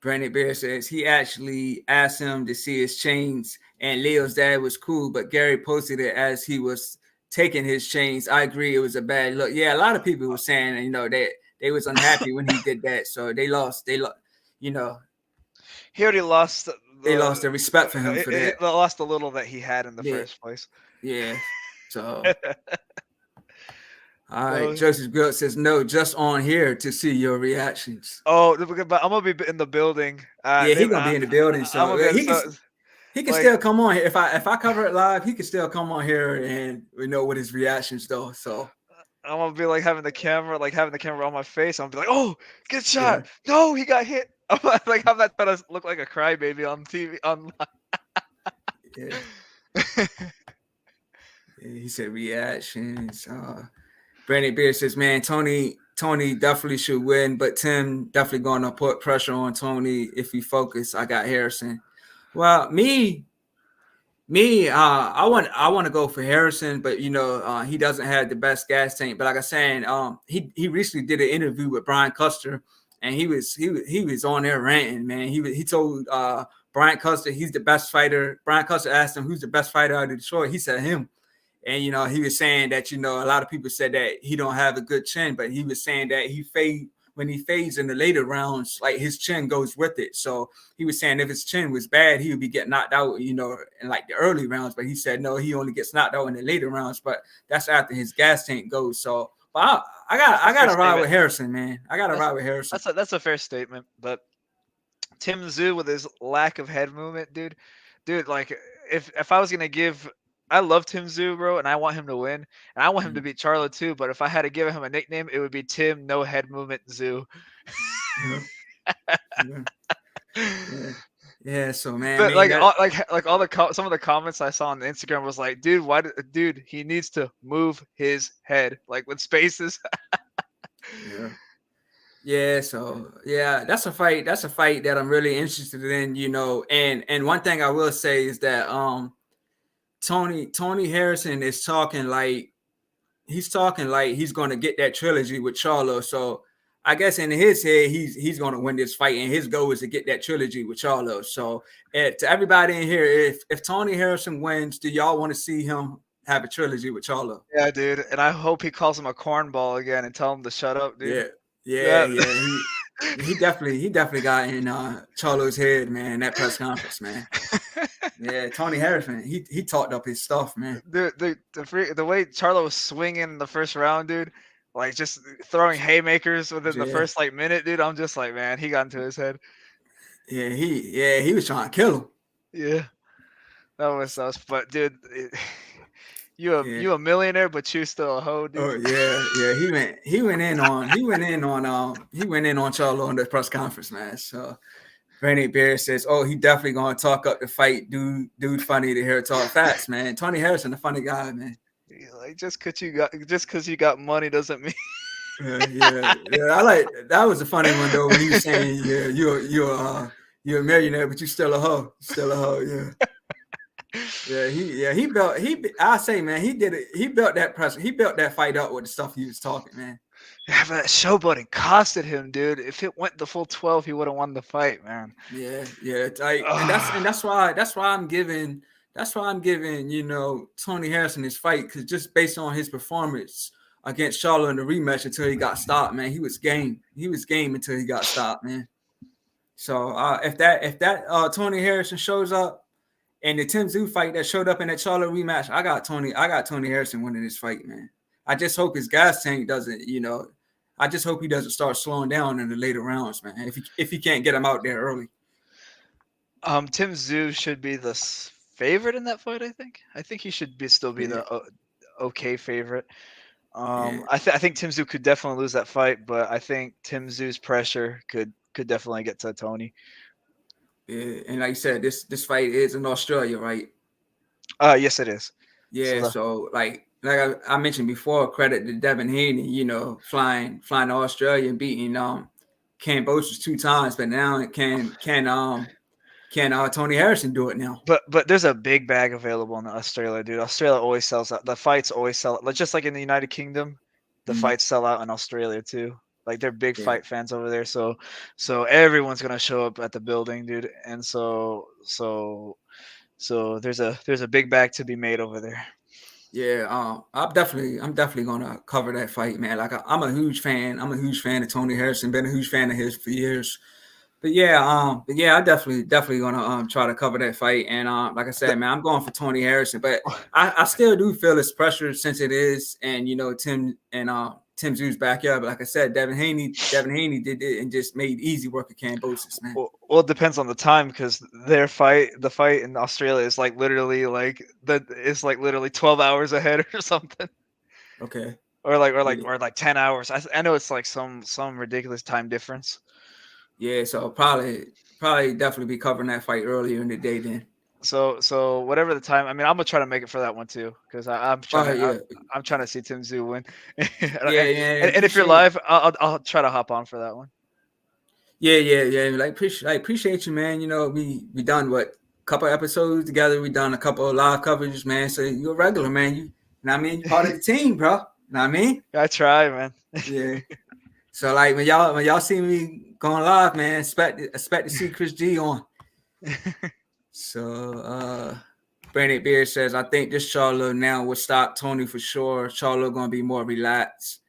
Brandon Bear says he actually asked him to see his chains, and Leo's dad was cool, but Gary posted it as he was taking his chains. I agree, it was a bad look. Yeah, a lot of people were saying, that they was unhappy when he did that, so they lost. You know, He already lost they lost their respect for him for that. lost the little that he had in the first place. Yeah. So all right, Joseph Good says no, just on here to see your reactions. Oh, but I'm gonna be in the building. Yeah, he's gonna be in the building, so he can still come on here. If I cover it live, he can still come on here and with his reactions though. So I'm gonna be having the camera on my face. I'm gonna be like, "Oh, good shot! Yeah. No, he got hit." I'm not trying to look like a crybaby on TV online. Yeah. He said reactions. Brandon Beard says, "Man, Tony definitely should win, but Tim definitely going to put pressure on Tony if he focus. I got Harrison. Well, me, I want to go for Harrison, but he doesn't have the best gas tank. But like I was saying, he recently did an interview with Brian Custer, and he was on there ranting, man. He told Brian Custer he's the best fighter. Brian Custer asked him who's the best fighter out of Detroit. He said him. And, he was saying that, a lot of people said that he don't have a good chin, but he was saying that when he fades in the later rounds, like his chin goes with it. So he was saying if his chin was bad, he would be getting knocked out, in like the early rounds. But he said, no, he only gets knocked out in the later rounds, but that's after his gas tank goes. So, but I got to ride with Harrison, man. I got to ride with Harrison. That's a fair statement. But Tim Tszyu with his lack of head movement, dude, like if I was going to give – I love Tim Tszyu, bro, and I want him to win, and I want him to beat Charlo too. But if I had to give him a nickname, it would be Tim No Head Movement Tszyu. Yeah. So man, but some of the comments I saw on Instagram was like, dude, he needs to move his head like with spaces. Yeah. Yeah, so that's a fight that I'm really interested in, and one thing I will say is that Tony Harrison is talking like he's going to get that trilogy with Charlo. So I guess in his head, he's going to win this fight, and his goal is to get that trilogy with Charlo. So to everybody in here, if Tony Harrison wins, do y'all want to see him have a trilogy with Charlo? Yeah, dude, and I hope he calls him a cornball again and tell him to shut up, dude. Yeah. He definitely got in Charlo's head, man. That press conference, man. Yeah, Tony Harrison, he talked up his stuff, man. The way Charlo was swinging the first round, dude, like just throwing haymakers within the first minute, dude. I'm just like, man, he got into his head. Yeah, he was trying to kill him. Yeah, that was. But dude, you a millionaire, but you still a hoe, dude. Oh yeah. He went in on Charlo on the press conference, man. So Brandon Bear says, "Oh, he definitely gonna talk up the fight, dude. Funny to hear talk fast, man. Tony Harrison, a funny guy, man. Like just cause you got money doesn't mean." Yeah. I like that was a funny one though when he was saying, "Yeah, you're a millionaire, but you still a hoe, yeah." he built I say, man, he did it. He built that press. He built that fight up with the stuff he was talking, man. Yeah, but that showboating costed him, dude. If it went the full 12, he would have won the fight, man. Yeah, yeah. Like, and Ugh. that's why I'm giving Tony Harrison his fight, because just based on his performance against Charlo in the rematch until he got stopped, man, he was game. He was game until he got stopped, man. So if that Tony Harrison shows up and the Tim Tszyu fight that showed up in that Charlo rematch, I got Tony Harrison winning this fight, man. I just hope his gas tank doesn't, I just hope he doesn't start slowing down in the later rounds, man. If he can't get him out there early. Tim Tszyu should be the favorite in that fight. I think he should still be Yeah, the okay favorite. yeah, I think Tim Tszyu could definitely lose that fight, but I think Tim Tszyu's pressure could definitely get to Tony. yeah. And like you said, this fight is in Australia, right? Yes, it is. Yeah. So like I mentioned before, credit to Devin Haney, flying to Australia and beating Cambosos 2 times, but now can Tony Harrison do it now? But there's a big bag available in Australia, dude. Australia always sells out. The fights always sell out. Just like in the United Kingdom, the fights sell out in Australia too. Like they're big Yeah. fight fans over there, so everyone's gonna show up at the building, dude. And so there's a big bag to be made over there. Yeah, I'm definitely gonna cover that fight, man. Like I'm a huge fan. I'm a huge fan of Tony Harrison. Been a huge fan of his for years. But yeah, I definitely gonna try to cover that fight. And like I said, man, I'm going for Tony Harrison. But I still do feel this pressure since it is, and Tim Tszyu's backyard. But like I said, Devin Haney did it and just made easy work of Cambosos, man. Well, it depends on the time because the fight in Australia is like literally it's like literally 12 hours ahead or something. Okay. Or like 10 hours. I know it's like some ridiculous time difference. Yeah, so probably definitely be covering that fight earlier in the day then. So whatever the time, I mean, I'm gonna try to make it for that one too, because I'm trying Yeah. I'm trying to see Tim Tszyu win. Yeah. And if you're live, I'll try to hop on for that one. Yeah. Like appreciate you, man. We done what, couple episodes together. We done a couple of live coverages, man. So you're a regular, man. You know what I mean? You're part of the team, bro. You know what I mean? I try, man. Yeah. So like when y'all see me going live, man, expect to see Chris G on. So Brandon Beard says, I think this Charlo now will stop Tony for sure. Charlo gonna be more relaxed.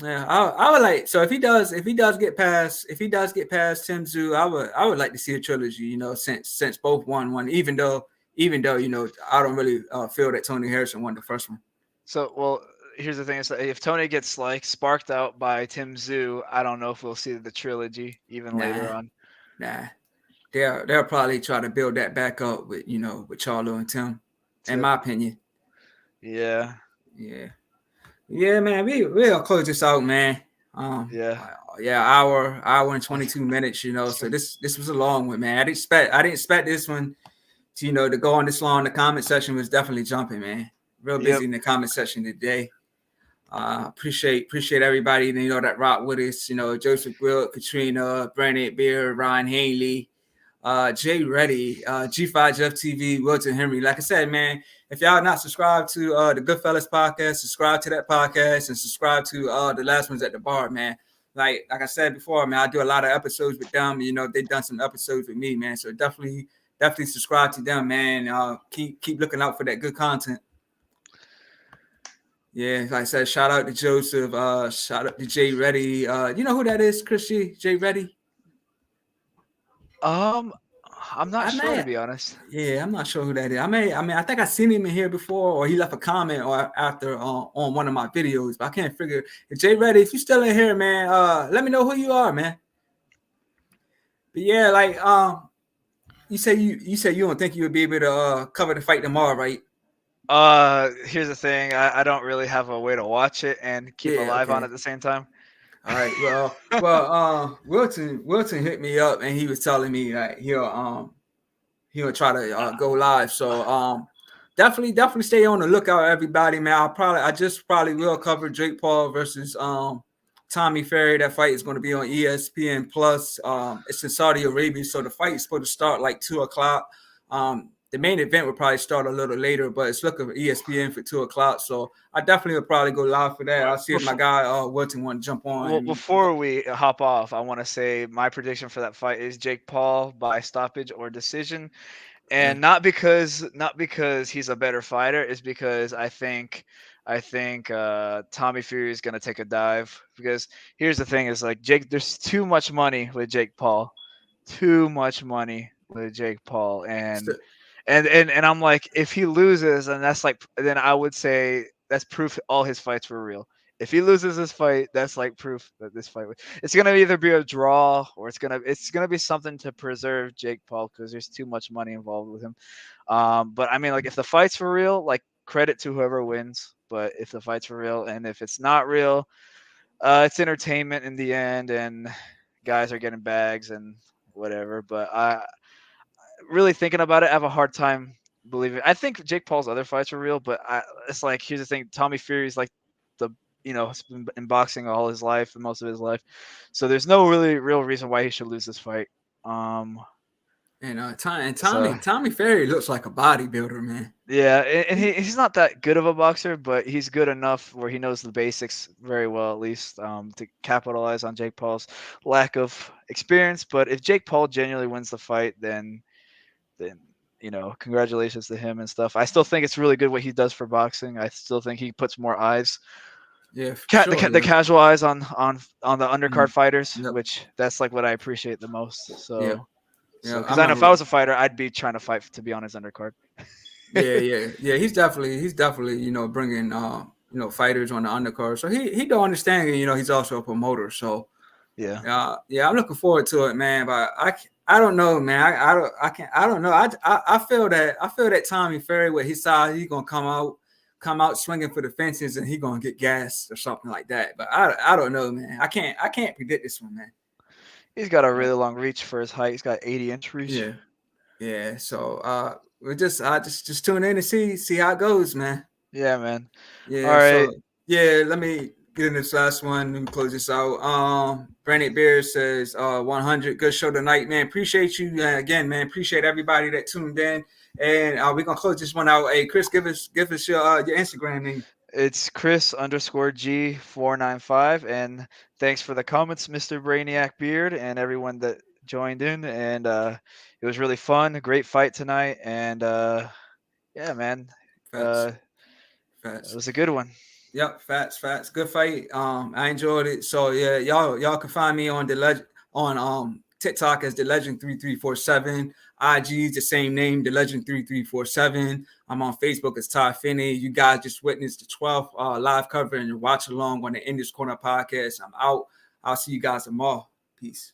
Yeah, I would like, so if he does get past Tim Tszyu, I would like to see a trilogy, since both won, even though I don't really feel that Tony Harrison won the first one. So well, here's the thing: is that if Tony gets like sparked out by Tim Tszyu, I don't know if we'll see the trilogy even later on. Nah, they'll probably try to build that back up with Charlo and Tim, in my opinion. Yeah. Yeah, man. We'll close this out, man. Hour and 22 minutes. So this was a long one, man. I didn't expect this one to go on this long. The comment section was definitely jumping, man. Real busy in the comment section today. Appreciate everybody that rock with us. Joseph Wilt, Katrina, Brandon Beer, Ryan Haley, Jay Reddy, G5 Jeff TV, Wilton Henry. Like I said, man, if y'all not subscribed to the Goodfellas podcast, subscribe to that podcast and subscribe to the Last Ones at the Bar, man. Like I said before, man, I do a lot of episodes with them. They've done some episodes with me, man. So definitely subscribe to them, man. Keep looking out for that good content. Yeah, like I said, shout out to Joseph. Shout out to Jay Reddy. You know who that is, Chris G? Jay Reddy? I'm not sure, to be honest. Yeah, I'm not sure who that is. I think I seen him in here before, or he left a comment or after on one of my videos, but I can't figure. If Jay Reddy, if you still in here, man, let me know who you are, man. But yeah, like you say you don't think you would be able to cover the fight tomorrow, right? Here's the thing. I don't really have a way to watch it and keep alive on at the same time. All right. Well, Wilton hit me up and he was telling me that he'll try to go live. So definitely stay on the lookout, everybody, man. I just probably will cover Jake Paul versus Tommy Fury. That fight is going to be on ESPN Plus. It's in Saudi Arabia, so the fight is supposed to start like 2:00. the main event will probably start a little later, but it's looking for ESPN for 2 o'clock. So I definitely will probably go live for that. I'll see if my guy Wilton want to jump on. Well, before we hop off, I want to say my prediction for that fight is Jake Paul by stoppage or decision, and not because he's a better fighter, it's because I think Tommy Fury is gonna take a dive. Because here's the thing: is like there's too much money with Jake Paul, too much money with Jake Paul, and I'm like, if he loses, and that's like, then I would say that's proof all his fights were real. If he loses this fight, that's like proof that this fight, it's gonna either be a draw or it's gonna be something to preserve Jake Paul because there's too much money involved with him. But I mean, like if the fight's for real, like credit to whoever wins. But if the fight's for real, and if it's not real, it's entertainment in the end, and guys are getting bags and whatever. But I really thinking about it, I have a hard time believing. I think Jake Paul's other fights are real, but it's like here's the thing: Tommy Fury's like the has been in boxing all his life and most of his life, so there's no really real reason why he should lose this fight. Tommy Fury looks like a bodybuilder, man. Yeah, and he's not that good of a boxer, but he's good enough where he knows the basics very well, at least, to capitalize on Jake Paul's lack of experience. But if Jake Paul genuinely wins the fight, then congratulations to him and stuff. I still think it's really good what he does for boxing. I still think he puts more eyes. Yeah, The casual eyes on the undercard fighters, Yep. which that's like what I appreciate the most. So. Yeah. Because I know if I was a fighter, I'd be trying to fight to be on his undercard. yeah. He's definitely bringing fighters on the undercard. So he don't understand. He's also a promoter. So yeah, I'm looking forward to it, man. But I don't know, man. I don't know. I feel that Tommy Fury with his size, he's gonna come out swinging for the fences and he's gonna get gassed or something like that. But I don't know, man. I can't predict this one, man. He's got a really long reach for his height. He's got 80-inch reach. Yeah. So we just tune in and see how it goes, man. Yeah, man. Yeah. All right. So let me get in this last one. Let me close this out. Brandon Beard says 100. Good show tonight, man. Appreciate you again, man. Appreciate everybody that tuned in. And we're gonna close this one out. Hey, Chris, give us your Instagram name. It's Chris_G495, and thanks for the comments, Mr. Brainiac Beard, and everyone that joined in. And it was really fun. A great fight tonight, and yeah, man, Facts. It was a good one. Yep, facts. Good fight. I enjoyed it. So yeah, y'all can find me on TikTok as the Legend 3347. IG is the same name, the Legend 3347. I'm on Facebook as Todd Finney. You guys just witnessed the 12th live cover and watch along on the In This Corner podcast. I'm out. I'll see you guys tomorrow. Peace.